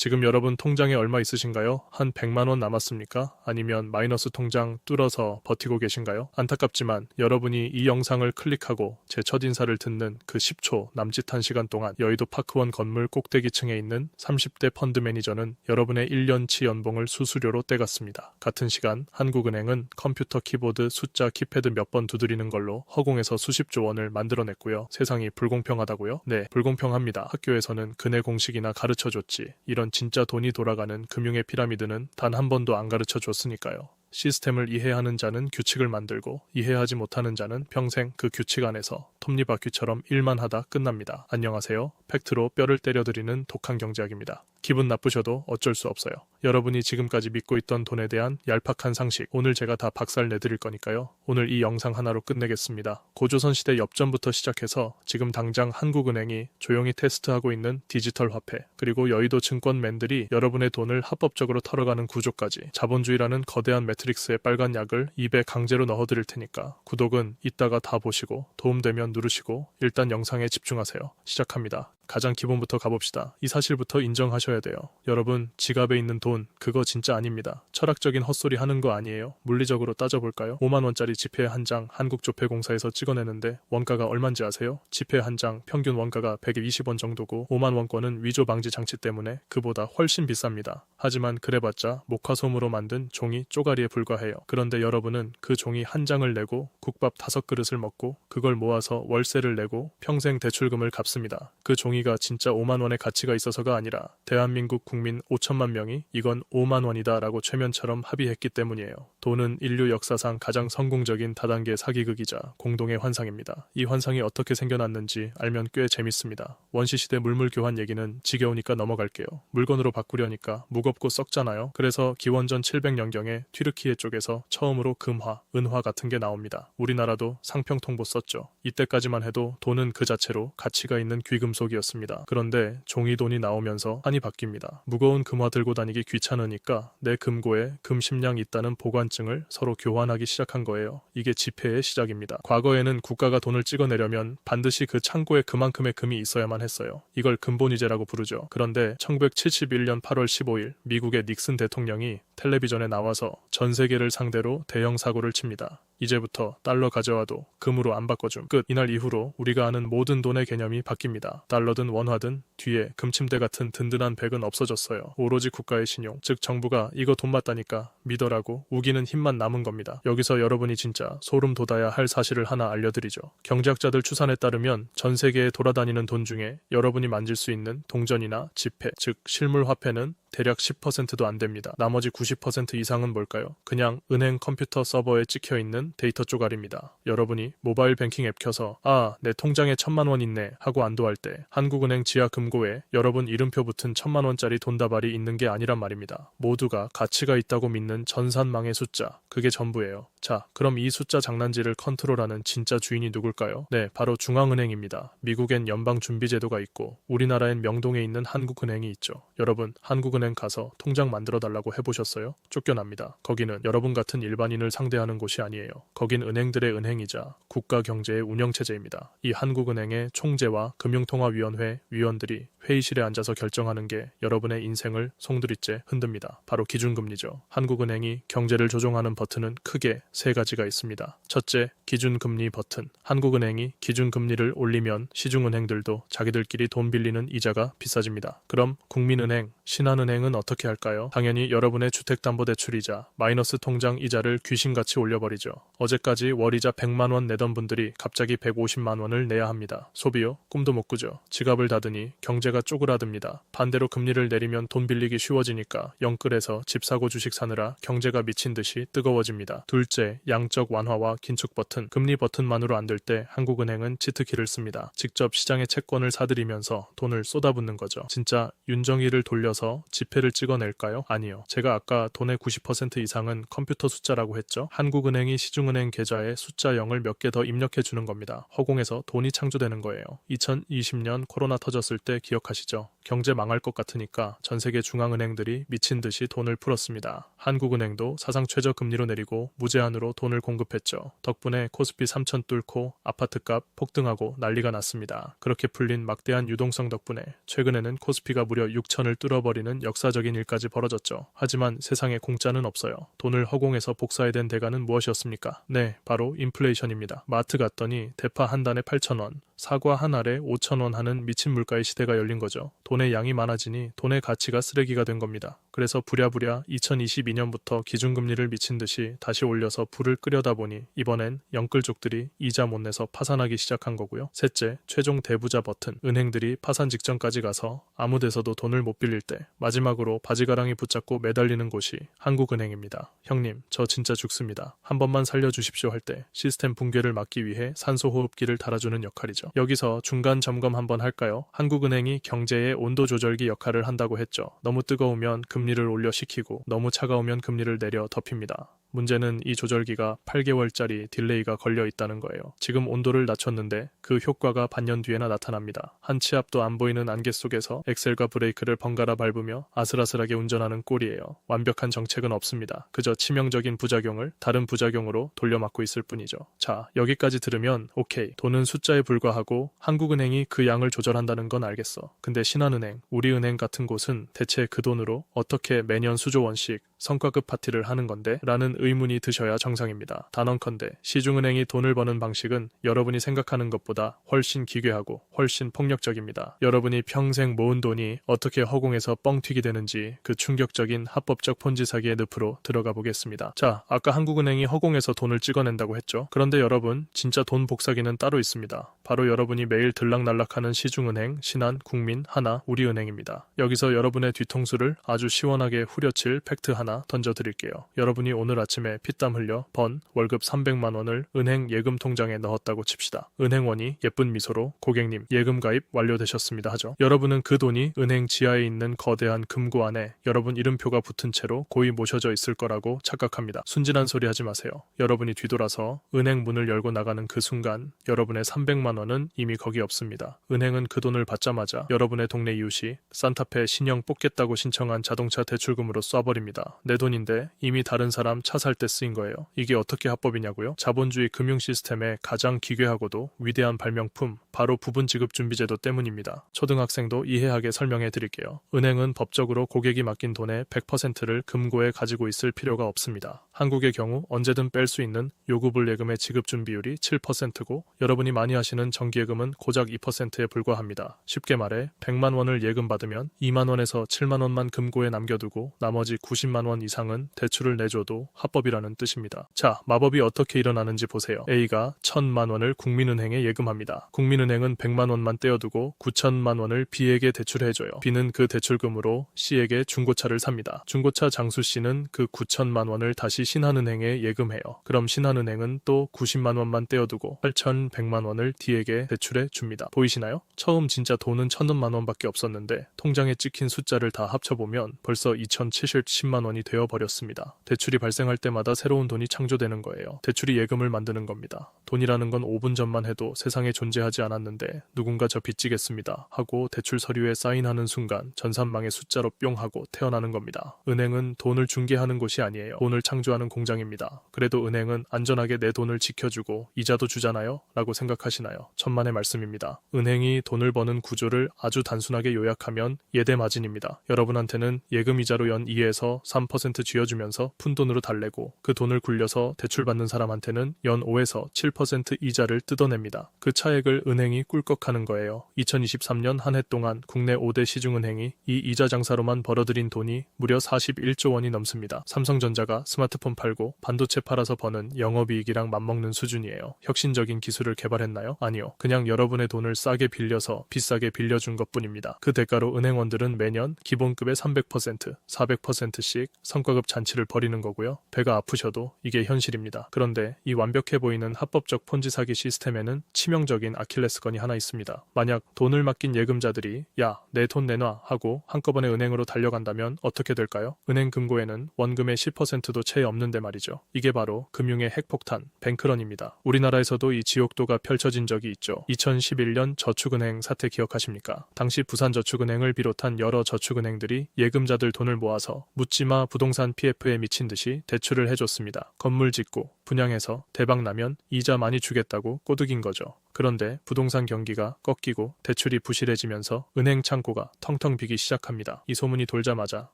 지금 여러분 통장에 얼마 있으신가요? 한 100만 원 남았습니까? 아니면 마이너스 통장 뚫어서 버티고 계신가요? 안타깝지만 여러분이 이 영상을 클릭하고 제 첫인사를 듣는 그 10초 남짓한 시간 동안 여의도 파크원 건물 꼭대기층에 있는 30대 펀드 매니저는 여러분의 1년치 연봉을 수수료로 떼갔습니다. 같은 시간 한국은행은 컴퓨터 키보드 숫자 키패드 몇 번 두드리는 걸로 허공에서 수십조 원을 만들어냈고요. 세상이 불공평하다고요? 네, 불공평합니다. 학교에서는 근해 공식이나 가르쳐줬지. 이런 진짜 돈이 돌아가는 금융의 피라미드는 단 한 번도 안 가르쳐 줬으니까요. 시스템을 이해하는 자는 규칙을 만들고 이해하지 못하는 자는 평생 그 규칙 안에서 톱니바퀴처럼 일만 하다 끝납니다. 안녕하세요. 팩트로 뼈를 때려드리는 독한 경제학입니다. 기분 나쁘셔도 어쩔 수 없어요. 여러분이 지금까지 믿고 있던 돈에 대한 얄팍한 상식, 오늘 제가 다 박살 내드릴 거니까요. 오늘 이 영상 하나로 끝내겠습니다. 고조선시대 엽전부터 시작해서 지금 당장 한국은행이 조용히 테스트하고 있는 디지털 화폐, 그리고 여의도 증권맨들이 여러분의 돈을 합법적으로 털어가는 구조까지, 자본주의라는 거대한 매트릭스의 빨간 약을 입에 강제로 넣어드릴 테니까 구독은 이따가 다 보시고 도움되면 누르시고 일단 영상에 집중하세요. 시작합니다. 가장 기본부터 가봅시다. 이 사실부터 인정하셔야 돼요. 여러분, 지갑에 있는 돈, 그거 진짜 아닙니다. 철학적인 헛소리 하는 거 아니에요. 물리적으로 따져볼까요? 5만 원짜리 지폐 한 장 한국조폐공사에서 찍어내는데 원가가 얼만지 아세요? 지폐 한 장 평균 원가가 120원 정도고 5만 원권은 위조 방지 장치 때문에 그보다 훨씬 비쌉니다. 하지만 그래봤자 목화솜으로 만든 종이 쪼가리에 불과해요. 그런데 여러분은 그 종이 한 장을 내고 국밥 5그릇을 먹고 그걸 모아서 월세를 내고 평생 대출금을 갚습니다. 그 종이가 진짜 5만 원의 가치가 있어서가 아니라 대한민국 국민 5천만 명이 이건 5만 원이다 라고 최면처럼 합의했기 때문이에요. 돈은 인류 역사상 가장 성공적인 다단계 사기극이자 공동의 환상입니다. 이 환상이 어떻게 생겨났는지 알면 꽤 재밌습니다. 원시시대 물물 교환 얘기는 지겨우니까 넘어갈게요. 물건으로 바꾸려니까 무겁고 썩잖아요. 그래서 기원전 700년경에 튀르키예 쪽에서 처음으로 금화, 은화 같은 게 나옵니다. 우리나라도 상평통보 썼죠. 이때까지만 해도 돈은 그 자체로 가치가 있는 귀금속이었습니다. 그런데 종이돈이 나오면서 한이 바뀝니다. 무거운 금화 들고 다니기 귀찮으니까 내 금고에 금 10량 있다는 보관증을 서로 교환하기 시작한 거예요. 이게 지폐의 시작입니다. 과거에는 국가가 돈을 찍어내려면 반드시 그 창고에 그만큼의 금이 있어야만 했어요. 이걸 근본위제라고 부르죠. 그런데 1971년 8월 15일 미국의 닉슨 대통령이 텔레비전에 나와서 전 세계를 상대로 대형 사고를 칩니다. 이제부터 달러 가져와도 금으로 안 바꿔줌. 끝. 이날 이후로 우리가 아는 모든 돈의 개념이 바뀝니다. 달러든 원화든 뒤에 금침대 같은 든든한 백은 없어졌어요. 오로지 국가의 신용, 즉 정부가 이거 돈 맞다니까 믿어라고 우기는 힘만 남은 겁니다. 여기서 여러분이 진짜 소름 돋아야 할 사실을 하나 알려드리죠. 경제학자들 추산에 따르면 전 세계에 돌아다니는 돈 중에 여러분이 만질 수 있는 동전이나 지폐, 즉 실물 화폐는 대략 10%도 안 됩니다. 나머지 90% 이상은 뭘까요? 그냥 은행 컴퓨터 서버에 찍혀있는 데이터 쪼가리입니다. 여러분이 모바일 뱅킹 앱 켜서 내 통장에 1,000만 원 있네 하고 안도할 때 한국은행 지하 금고에 여러분 이름표 붙은 1,000만 원짜리 돈다발이 있는 게 아니란 말입니다. 모두가 가치가 있다고 믿는 전산망의 숫자, 그게 전부예요. 자, 그럼 이 숫자 장난질을 컨트롤하는 진짜 주인이 누굴까요? 네, 바로 중앙은행입니다. 미국엔 연방준비제도가 있고 우리나라엔 명동에 있는 한국은행이 있죠. 여러분, 한국은행 가서 통장 만들어 달라고 해보셨어요? 쫓겨납니다. 거기는 여러분 같은 일반인을 상대하는 곳이 아니에요. 거긴 은행들의 은행이자 국가 경제의 운영체제입니다. 이 한국은행의 총재와 금융통화위원회 위원들이 회의실에 앉아서 결정하는 게 여러분의 인생을 송두리째 흔듭니다. 바로 기준금리죠. 한국은행이 경제를 조종하는 버튼은 크게 세 가지가 있습니다. 첫째, 기준금리 버튼. 한국은행이 기준금리를 올리면 시중은행들도 자기들끼리 돈 빌리는 이자가 비싸집니다. 그럼 국민은행, 신한은행은 어떻게 할까요? 당연히 여러분의 주택담보대출이자 마이너스 통장 이자를 귀신같이 올려버리죠. 어제까지 월이자 100만 원 내던 분들이 갑자기 150만 원을 내야 합니다. 소비요? 꿈도 못 꾸죠. 지갑을 닫으니 경제가 쪼그라듭니다. 반대로 금리를 내리면 돈 빌리기 쉬워지니까 영끌에서 집 사고 주식 사느라 경제가 미친 듯이 뜨거워집니다. 둘째, 양적 완화와 긴축 버튼. 금리 버튼만으로 안 될 때 한국은행은 치트키를 씁니다. 직접 시장에 채권을 사들이면서 돈을 쏟아붓는 거죠. 진짜 윤정이를 돌려서 지폐를 찍어낼까요? 아니요. 제가 아까 돈의 90% 이상은 컴퓨터 숫자라고 했죠. 한국은행이 시중은행 계좌에 숫자 0을 몇 개 더 입력해 주는 겁니다. 허공에서 돈이 창조되는 거예요. 2020년 코로나 터졌을 때 기억 완벽하시죠? 경제 망할 것 같으니까 전 세계 중앙은행들이 미친 듯이 돈을 풀었습니다. 한국은행도 사상 최저 금리로 내리고 무제한으로 돈을 공급했죠. 덕분에 코스피 3천 뚫고 아파트값 폭등하고 난리가 났습니다. 그렇게 풀린 막대한 유동성 덕분에 최근에는 코스피가 무려 6천을 뚫어버리는 역사적인 일까지 벌어졌죠. 하지만 세상에 공짜는 없어요. 돈을 허공에서 복사해야 된 대가는 무엇이었습니까? 네, 바로 인플레이션입니다. 마트 갔더니 대파 한 단에 8,000원, 사과 한 알에 5,000원 하는 미친 물가의 시대가 열린 거죠. 돈의 양이 많아지니 돈의 가치가 쓰레기가 된 겁니다. 그래서 부랴부랴 2022년부터 기준금리를 미친 듯이 다시 올려서 불을 끓여다 보니 이번엔 영끌족들이 이자 못 내서 파산하기 시작한 거고요. 셋째, 최종 대부자 버튼. 은행들이 파산 직전까지 가서 아무 데서도 돈을 못 빌릴 때 마지막으로 바지가랑이 붙잡고 매달리는 곳이 한국은행입니다. 형님, 저 진짜 죽습니다. 한 번만 살려주십시오 할 때 시스템 붕괴를 막기 위해 산소호흡기를 달아주는 역할이죠. 여기서 중간 점검 한번 할까요? 한국은행이 경제의 온도 조절기 역할을 한다고 했죠. 너무 뜨거우면 금리를 올려 식히고 너무 차가우면 금리를 내려 덮입니다. 문제는 이 조절기가 8개월짜리 딜레이가 걸려 있다는 거예요. 지금 온도를 낮췄는데 그 효과가 반년 뒤에나 나타납니다. 한 치 앞도 안 보이는 안개 속에서 엑셀과 브레이크를 번갈아 밟으며 아슬아슬하게 운전하는 꼴이에요. 완벽한 정책은 없습니다. 그저 치명적인 부작용을 다른 부작용으로 돌려막고 있을 뿐이죠. 자, 여기까지 들으면 오케이, 돈은 숫자에 불과하고 한국은행이 그 양을 조절한다는 건 알겠어. 근데 신한은행, 우리은행 같은 곳은 대체 그 돈으로 어떻게 매년 수조 원씩 성과급 파티를 하는 건데? 라는 의문이 드셔야 정상입니다. 단언컨대 시중은행이 돈을 버는 방식은 여러분이 생각하는 것보다 훨씬 기괴하고 훨씬 폭력적입니다. 여러분이 평생 모은 돈이 어떻게 허공에서 뻥튀기 되는지 그 충격적인 합법적 폰지 사기의 늪으로 들어가 보겠습니다. 자, 아까 한국은행이 허공에서 돈을 찍어낸다고 했죠. 그런데 여러분, 진짜 돈 복사기는 따로 있습니다. 바로 여러분이 매일 들락날락하는 시중은행, 신한, 국민, 하나, 우리은행입니다. 여기서 여러분의 뒤통수를 아주 시원하게 후려칠 팩트 하나 던져드릴게요. 여러분이 오늘 아침에 피땀 흘려 번 월급 300만 원을 은행 예금 통장에 넣었다고 칩시다. 은행원이 예쁜 미소로 고객님 예금 가입 완료되셨습니다 하죠. 여러분은 그 돈이 은행 지하에 있는 거대한 금고 안에 여러분 이름표가 붙은 채로 고이 모셔져 있을 거라고 착각합니다. 순진한 소리 하지 마세요. 여러분이 뒤돌아서 은행 문을 열고 나가는 그 순간 여러분의 300만 원은 이미 거기 없습니다. 은행은 그 돈을 받자마자 여러분의 동네 이웃이 산타페 신형 뽑겠다고 신청한 자동차 대출금으로 쏴버립니다. 내 돈인데 이미 다른 사람 차 살 때 쓰인 거예요. 이게 어떻게 합법이냐고요? 자본주의 금융 시스템의 가장 기괴하고도 위대한 발명품, 바로 부분지급준비제도 때문입니다. 초등학생도 이해하게 설명해 드릴게요. 은행은 법적으로 고객이 맡긴 돈의 100%를 금고에 가지고 있을 필요가 없습니다. 한국의 경우 언제든 뺄 수 있는 요구불 예금의 지급준 비율이 7%고 여러분이 많이 하시는 정기예금은 고작 2%에 불과합니다. 쉽게 말해 100만 원을 예금 받으면 2만 원에서 7만 원만 금고에 남겨두고 나머지 90만 원 이상은 대출을 내줘도 합법이라는 뜻입니다. 자, 마법이 어떻게 일어나는지 보세요. A가 1,000만 원을 국민은행에 예금합니다. 국민은행은 100만 원만 떼어두고 9천만 원을 B에게 대출해줘요. B는 그 대출금으로 C에게 중고차를 삽니다. 중고차 장수 C는 그 9천만 원을 다시 신한은행에 예금해요. 그럼 신한은행은 또 90만 원만 떼어두고 8,100만 원을 D에게 대출해 줍니다. 보이시나요? 처음 진짜 돈은 1,000만 원밖에 없었는데 통장에 찍힌 숫자를 다 합쳐보면 벌써 2,070만 원이 되어버렸습니다. 대출이 발생할 때마다 새로운 돈이 창조되는 거예요. 대출이 예금을 만드는 겁니다. 돈이라는 건 5분 전만 해도 세상에 존재하지 않았는데 누군가 저 빚지겠습니다 하고 대출 서류에 사인하는 순간 전산망의 숫자로 뿅 하고 태어나는 겁니다. 은행은 돈을 중개하는 곳이 아니에요. 돈을 창조하는 공장입니다. 그래도 은행은 안전하게 내 돈을 지켜주고 이자도 주잖아요? 라고 생각하시나요? 천만의 말씀입니다. 은행이 돈을 버는 구조를 아주 단순하게 요약하면 예대 마진입니다. 여러분한테는 예금이자로 연 2에서 3% 쥐어주면서 푼돈으로 달래고 그 돈을 굴려서 대출받는 사람한테는 연 5에서 7% 이자를 뜯어냅니다. 그 차액을 은행이 꿀꺽하는 거예요. 2023년 한 해 동안 국내 5대 시중은행이 이 이자 장사로만 벌어들인 돈이 무려 41조 원이 넘습니다. 삼성전자가 스마트폰 팔고 반도체 팔아서 버는 영업이익이랑 맞먹는 수준이에요. 혁신적인 기술을 개발했나요? 아니요. 그냥 여러분의 돈을 싸게 빌려서 비싸게 빌려준 것뿐입니다. 그 대가로 은행원들은 매년 기본급의 300%, 400%씩 성과급 잔치를 벌이는 거고요. 배가 아프셔도 이게 현실입니다. 그런데 이 완벽해 보이는 합법적 폰지 사기 시스템에는 치명적인 아킬레스건이 하나 있습니다. 만약 돈을 맡긴 예금자들이 야, 내 돈 내놔 하고 한꺼번에 은행으로 달려간다면 어떻게 될까요? 은행 금고에는 원금의 10%도 채 없는데 말이죠. 이게 바로 금융의 핵폭탄, 뱅크런입니다. 우리나라에서도 이 지옥도가 펼쳐진 적이 적이 있죠. 2011년 저축은행 사태 기억하십니까? 당시 부산저축은행을 비롯한 여러 저축은행들이 예금자들 돈을 모아서 묻지마 부동산 PF에 미친 듯이 대출을 해줬습니다. 건물 짓고 분양해서 대박 나면 이자 많이 주겠다고 꼬드긴 거죠. 그런데 부동산 경기가 꺾이고 대출이 부실해지면서 은행 창고가 텅텅 비기 시작합니다. 이 소문이 돌자마자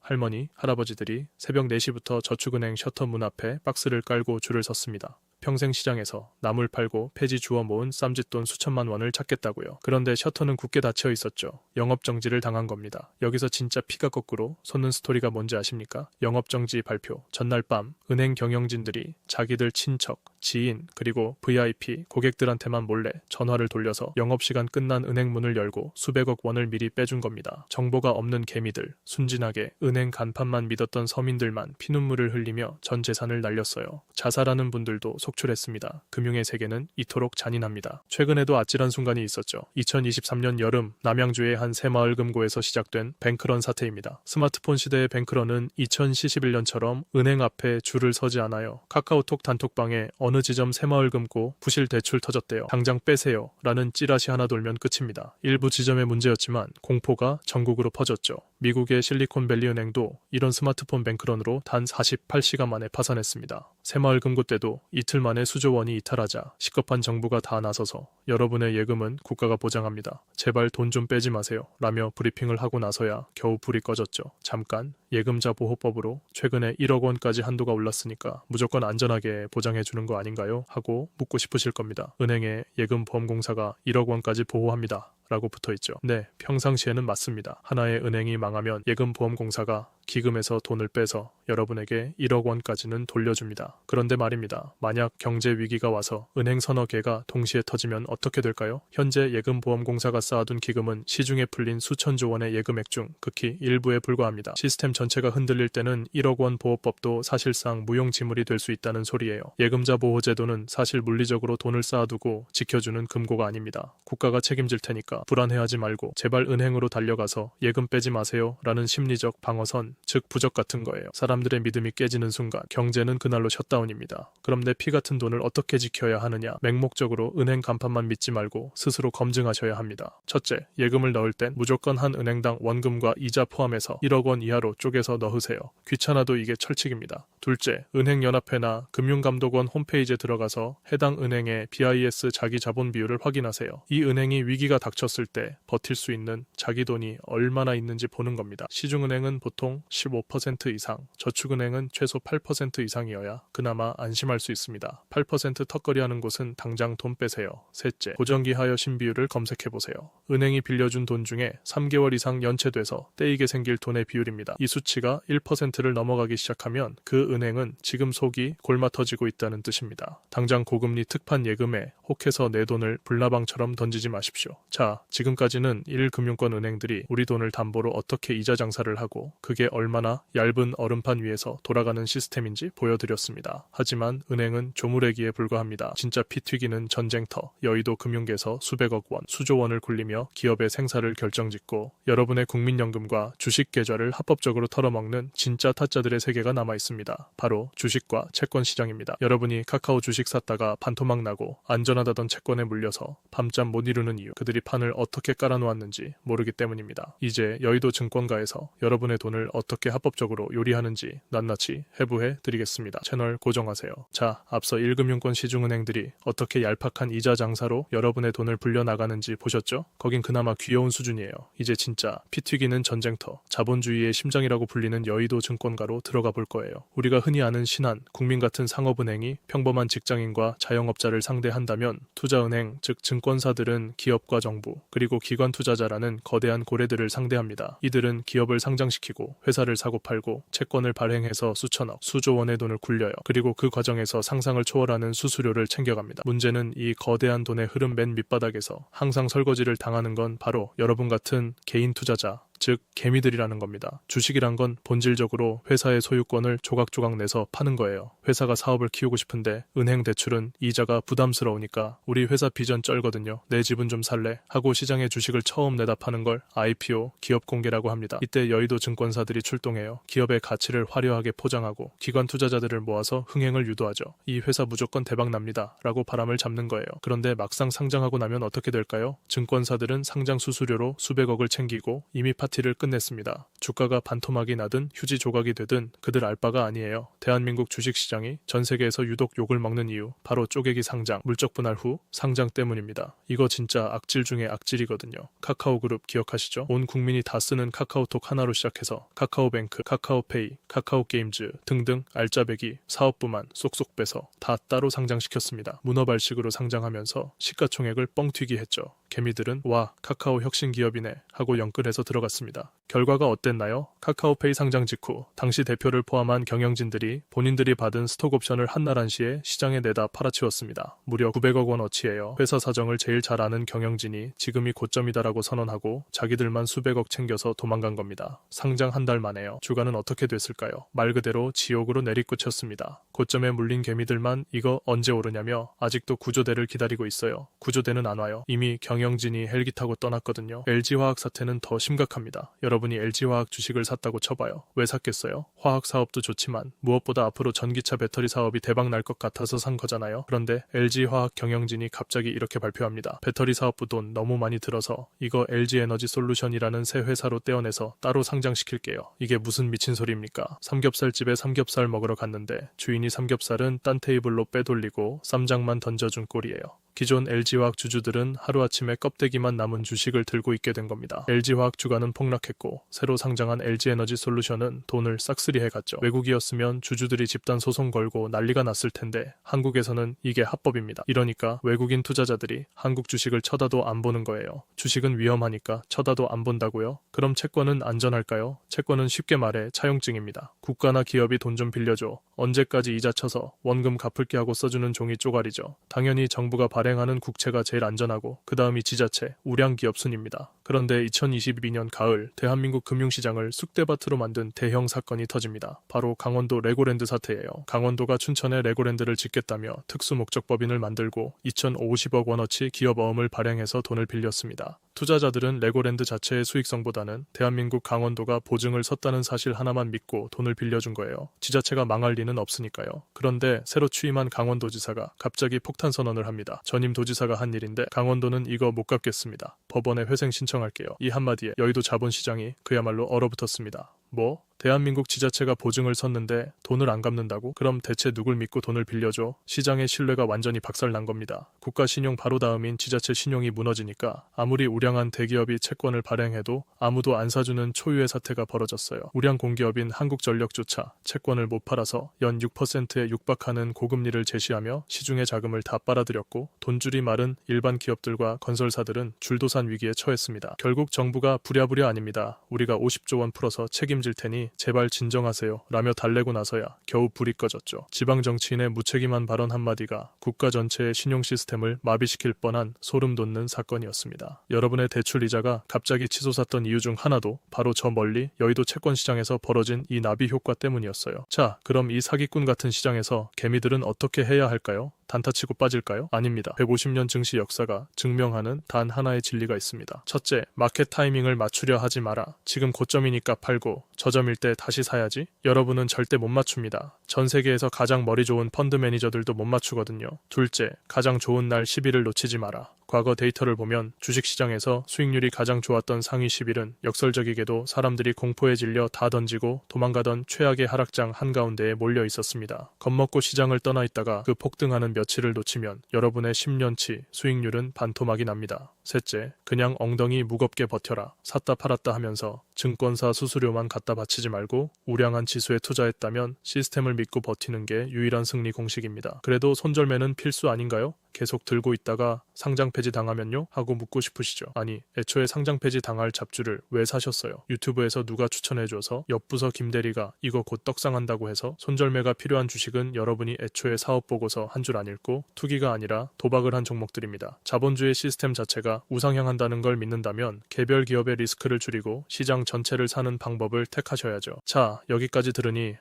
할머니, 할아버지들이 새벽 4시부터 저축은행 셔터 문 앞에 박스를 깔고 줄을 섰습니다. 평생 시장에서 나물 팔고 폐지 주워 모은 쌈짓돈 수천만 원을 찾겠다고요. 그런데 셔터는 굳게 닫혀 있었죠. 영업정지를 당한 겁니다. 여기서 진짜 피가 거꾸로 솟는 스토리가 뭔지 아십니까? 영업정지 발표 전날 밤 은행 경영진들이 자기들 친척, 지인, 그리고 VIP 고객들한테만 몰래 전화를 돌려서 영업시간 끝난 은행 문을 열고 수백억 원을 미리 빼준 겁니다. 정보가 없는 개미들, 순진하게 은행 간판만 믿었던 서민들만 피눈물을 흘리며 전 재산을 날렸어요. 자살하는 분들도 속출했습니다. 금융의 세계는 이토록 잔인합니다. 최근에도 아찔한 순간이 있었죠. 2023년 여름 남양주의 한 새마을 금고에서 시작된 뱅크런 사태입니다. 스마트폰 시대의 뱅크런은 2011년처럼 은행 앞에 줄을 서지 않아요. 카카오톡 단톡방에 어느 지점 새마을 금고 부실 대출 터졌대요. 당장 빼세요 라는 찌라시 하나 돌면 끝입니다. 일부 지점의 문제였지만 공포가 전국으로 퍼졌죠. 미국의 실리콘밸리 은행도 이런 스마트폰 뱅크런으로 단 48시간 만에 파산했습니다. 새마을 금고 때도 이틀 만에 수조 원이 이탈하자 시급한 정부가 다 나서서 여러분의 예금은 국가가 보장합니다. 제발 돈 좀 빼지 마세요 라며 브리핑을 하고 나서야 겨우 불이 꺼졌죠. 잠깐 예금자 보호법으로 최근에 1억 원까지 한도가 올랐으니까 무조건 안전하게 보장해주는 거 아닌가요? 하고 묻고 싶으실 겁니다. 은행에 예금보험공사가 1억 원까지 보호합니다 라고 붙어있죠. 네, 평상시에는 맞습니다. 하나의 은행이 망하면 예금보험공사가 기금에서 돈을 빼서 여러분에게 1억 원까지는 돌려줍니다. 그런데 말입니다. 만약 경제 위기가 와서 은행 서너 개가 동시에 터지면 어떻게 될까요? 현재 예금보험공사가 쌓아둔 기금은 시중에 풀린 수천조 원의 예금액 중 극히 일부에 불과합니다. 시스템 전체가 흔들릴 때는 1억 원 보호법도 사실상 무용지물이 될 수 있다는 소리예요. 예금자 보호제도는 사실 물리적으로 돈을 쌓아두고 지켜주는 금고가 아닙니다. 국가가 책임질 테니까 불안해하지 말고 제발 은행으로 달려가서 예금 빼지 마세요 라는 심리적 방어선, 즉 부적 같은 거예요. 사람들의 믿음이 깨지는 순간 경제는 그날로 셧다운입니다. 그럼 내 피 같은 돈을 어떻게 지켜야 하느냐? 맹목적으로 은행 간판만 믿지 말고 스스로 검증하셔야 합니다. 첫째, 예금을 넣을 땐 무조건 한 은행당 원금과 이자 포함해서 1억 원 이하로 쪼개서 넣으세요. 귀찮아도 이게 철칙입니다. 둘째, 은행연합회나 금융감독원 홈페이지에 들어가서 해당 은행의 BIS 자기 자본 비율을 확인하세요. 이 은행이 위기가 닥쳤을 때 버틸 수 있는 자기 돈이 얼마나 있는지 보는 겁니다. 시중은행은 보통 15% 이상, 저축은행은 최소 8% 이상이어야 그나마 안심할 수 있습니다. 8% 턱걸이하는 곳은 당장 돈 빼세요. 셋째, 고정기 하여 신비율을 검색해보세요. 은행이 빌려준 돈 중에 3개월 이상 연체돼서 떼이게 생길 돈의 비율입니다. 이 수치가 1%를 넘어가기 시작하면 그 은행은 지금 속이 골마 터지고 있다는 뜻입니다. 당장 고금리 특판 예금에 혹해서 내 돈을 불나방처럼 던지지 마십시오. 자, 지금까지는 1금융권 은행들이 우리 돈을 담보로 어떻게 이자 장사를 하고 그게 얼마나 얇은 얼음판 위에서 돌아가는 시스템인지 보여드렸습니다. 하지만 은행은 조물애기에 불과합니다. 진짜 피 튀기는 전쟁터, 여의도 금융계에서 수백억 원, 수조 원을 굴리며 기업의 생사를 결정짓고 여러분의 국민연금과 주식 계좌를 합법적으로 털어먹는 진짜 타짜들의 세계가 남아있습니다. 바로 주식과 채권 시장입니다. 여러분이 카카오 주식 샀다가 반토막 나고 안전하다던 채권에 물려서 밤잠 못 이루는 이유, 그들이 판을 어떻게 깔아놓았는지 모르기 때문입니다. 이제 여의도 증권가에서 여러분의 돈을 어떻게 합법적으로 요리하는지 낱낱이 해부해 드리겠습니다. 채널 고정하세요. 자, 앞서 1금융권 시중은행들이 어떻게 얄팍한 이자 장사로 여러분의 돈을 불려나가는지 보셨죠? 거긴 그나마 귀여운 수준이에요. 이제 진짜 피 튀기는 전쟁터, 자본주의의 심장이라고 불리는 여의도 증권가로 들어가 볼 거예요. 우리가 흔히 아는 신한, 국민 같은 상업은행이 평범한 직장인과 자영업자를 상대한다면 투자은행, 즉 증권사들은 기업과 정부, 그리고 기관 투자자라는 거대한 고래들을 상대합니다. 이들은 기업을 상장시키고 회사를 사고팔고 채권을 발행해서 수천억, 수조 원의 돈을 굴려요. 그리고 그 과정에서 상상을 초월하는 수수료를 챙겨갑니다. 문제는 이 거대한 돈의 흐름 맨 밑바닥에서 항상 설거지를 당하는 건 바로 여러분 같은 개인 투자자, 즉 개미들이라는 겁니다. 주식이란 건 본질적으로 회사의 소유권을 조각조각 내서 파는 거예요. 회사가 사업을 키우고 싶은데 은행 대출은 이자가 부담스러우니까 우리 회사 비전 쩔거든요. 내 집은 좀 살래? 하고 시장에 주식을 처음 내다 파는 걸 IPO, 기업 공개라고 합니다. 이때 여의도 증권사들이 출동해요. 기업의 가치를 화려하게 포장하고 기관 투자자들을 모아서 흥행을 유도하죠. 이 회사 무조건 대박 납니다. 라고 바람을 잡는 거예요. 그런데 막상 상장하고 나면 어떻게 될까요? 증권사들은 상장 수수료로 수백억을 챙기고 이미 파티를 끝냈습니다. 주가가 반토막이 나든 휴지 조각이 되든 그들 알 바가 아니에요. 대한민국 주식시장이 전 세계에서 유독 욕을 먹는 이유 바로 쪼개기 상장, 물적 분할 후 상장 때문입니다. 이거 진짜 악질 중에 악질이거든요. 카카오그룹 기억하시죠? 온 국민이 다 쓰는 카카오톡 하나로 시작해서 카카오뱅크, 카카오페이, 카카오게임즈 등등 알짜배기 사업부만 쏙쏙 빼서 다 따로 상장시켰습니다. 문어발식으로 상장하면서 시가총액을 뻥튀기 했죠. 개미들은 와 카카오 혁신 기업이네 하고 영끌해서 들어갔습니다. 결과가 어땠나요? 카카오페이 상장 직후 당시 대표를 포함한 경영진들이 본인들이 받은 스톡옵션을 한날 한시에 시장에 내다 팔아치웠습니다. 무려 900억 원어치예요. 회사 사정을 제일 잘 아는 경영진이 지금이 고점이다라고 선언하고 자기들만 수백억 챙겨서 도망간 겁니다. 상장 한 달 만에요. 주가는 어떻게 됐을까요? 말 그대로 지옥으로 내리꽂혔습니다. 고점에 물린 개미들만 이거 언제 오르냐며 아직도 구조대를 기다리고 있어요. 구조대는 안 와요. 이미 경영진이 헬기 타고 떠났거든요. LG화학 사태는 더 심각합니다. 여러분이 LG화학 주식을 샀다고 쳐봐요. 왜 샀겠어요? 화학 사업도 좋지만 무엇보다 앞으로 전기차 배터리 사업이 대박 날 것 같아서 산 거잖아요. 그런데 LG화학 경영진이 갑자기 이렇게 발표합니다. 배터리 사업부 돈 너무 많이 들어서 이거 LG에너지 솔루션이라는 새 회사로 떼어내서 따로 상장시킬게요. 이게 무슨 미친 소리입니까? 삼겹살집에 삼겹살 먹으러 갔는데 주인이 삼겹살은 딴 테이블로 빼돌리고 쌈장만 던져준 꼴이에요. 기존 LG화학 주주들은 하루아침에 껍데기만 남은 주식을 들고 있게 된 겁니다. LG화학 주가는 폭락했고 새로 상장한 LG에너지 솔루션은 돈을 싹쓸이 해갔죠. 외국이었으면 주주들이 집단 소송 걸고 난리가 났을 텐데 한국에서는 이게 합법입니다. 이러니까 외국인 투자자들이 한국 주식을 쳐다도 안 보는 거예요. 주식은 위험하니까 쳐다도 안 본다고요? 그럼 채권은 안전할까요? 채권은 쉽게 말해 차용증입니다. 국가나 기업이 돈 좀 빌려줘. 언제까지 이자 쳐서 원금 갚을게 하고 써주는 종이 쪼가리죠. 당연히 정부가 발행하는 국채가 제일 안전하고 그 다음이 지자체, 우량기업 순입니다. 그런데 2022년 가을 대한민국 금융시장을 쑥대밭으로 만든 대형 사건이 터집니다. 바로 강원도 레고랜드 사태예요. 강원도가 춘천에 레고랜드를 짓겠다며 특수목적법인을 만들고 2,050억 원어치 기업어음을 발행해서 돈을 빌렸습니다. 투자자들은 레고랜드 자체의 수익성보다는 대한민국 강원도가 보증을 섰다는 사실 하나만 믿고 돈을 빌려준 거예요. 지자체가 망할 리는 없으니까요. 그런데 새로 취임한 강원도지사가 갑자기 폭탄 선언을 합니다. 전임 도지사가 한 일인데 강원도는 이거 못 갚겠습니다. 법원에 회생 신청할게요. 이 한마디에 여의도 자본시장이 그야말로 얼어붙었습니다. 뭐? 대한민국 지자체가 보증을 섰는데 돈을 안 갚는다고? 그럼 대체 누굴 믿고 돈을 빌려줘? 시장의 신뢰가 완전히 박살난 겁니다. 국가 신용 바로 다음인 지자체 신용이 무너지니까 아무리 우량한 대기업이 채권을 발행해도 아무도 안 사주는 초유의 사태가 벌어졌어요. 우량 공기업인 한국전력조차 채권을 못 팔아서 연 6%에 육박하는 고금리를 제시하며 시중의 자금을 다 빨아들였고 돈줄이 마른 일반 기업들과 건설사들은 줄도산 위기에 처했습니다. 결국 정부가 부랴부랴 아닙니다. 우리가 50조 원 풀어서 책임질 테니 제발 진정하세요 라며 달래고 나서야 겨우 불이 꺼졌죠. 지방 정치인의 무책임한 발언 한마디가 국가 전체의 신용 시스템을 마비시킬 뻔한 소름 돋는 사건이었습니다. 여러분의 대출 이자가 갑자기 치솟았던 이유 중 하나도 바로 저 멀리 여의도 채권 시장에서 벌어진 이 나비 효과 때문이었어요. 자, 그럼 이 사기꾼 같은 시장에서 개미들은 어떻게 해야 할까요? 단타치고 빠질까요? 아닙니다. 150년 증시 역사가 증명하는 단 하나의 진리가 있습니다. 첫째, 마켓 타이밍을 맞추려 하지 마라. 지금 고점이니까 팔고 저점일 때 다시 사야지. 여러분은 절대 못 맞춥니다. 전 세계에서 가장 머리 좋은 펀드 매니저들도 못 맞추거든요. 둘째, 가장 좋은 날 10일을 놓치지 마라. 과거 데이터를 보면 주식시장에서 수익률이 가장 좋았던 상위 10일은 역설적이게도 사람들이 공포에 질려 다 던지고 도망가던 최악의 하락장 한가운데에 몰려 있었습니다. 겁먹고 시장을 떠나 있다가 그 폭등하는 며칠을 놓치면 여러분의 10년치 수익률은 반토막이 납니다. 셋째, 그냥 엉덩이 무겁게 버텨라. 샀다 팔았다 하면서 증권사 수수료만 갖다 바치지 말고 우량한 지수에 투자했다면 시스템을 믿고 버티는 게 유일한 승리 공식입니다. 그래도 손절매는 필수 아닌가요? 계속 들고 있다가 상장 폐지 당하면요? 하고 묻고 싶으시죠? 아니, 애초에 상장 폐지 당할 잡주를 왜 사셨어요? 유튜브에서 누가 추천해줘서 옆부서 김대리가 이거 곧 떡상한다고 해서 손절매가 필요한 주식은 여러분이 애초에 사업 보고서 한 줄 안 읽고 투기가 아니라 도박을 한 종목들입니다. 자본주의 시스템 자체가 경제가 우상향한다는 걸 믿는다면 개별 기업의 리스크를 줄이고 시장 전체를 사는 방법을 택하셔야죠. 자, 여기까지 들으니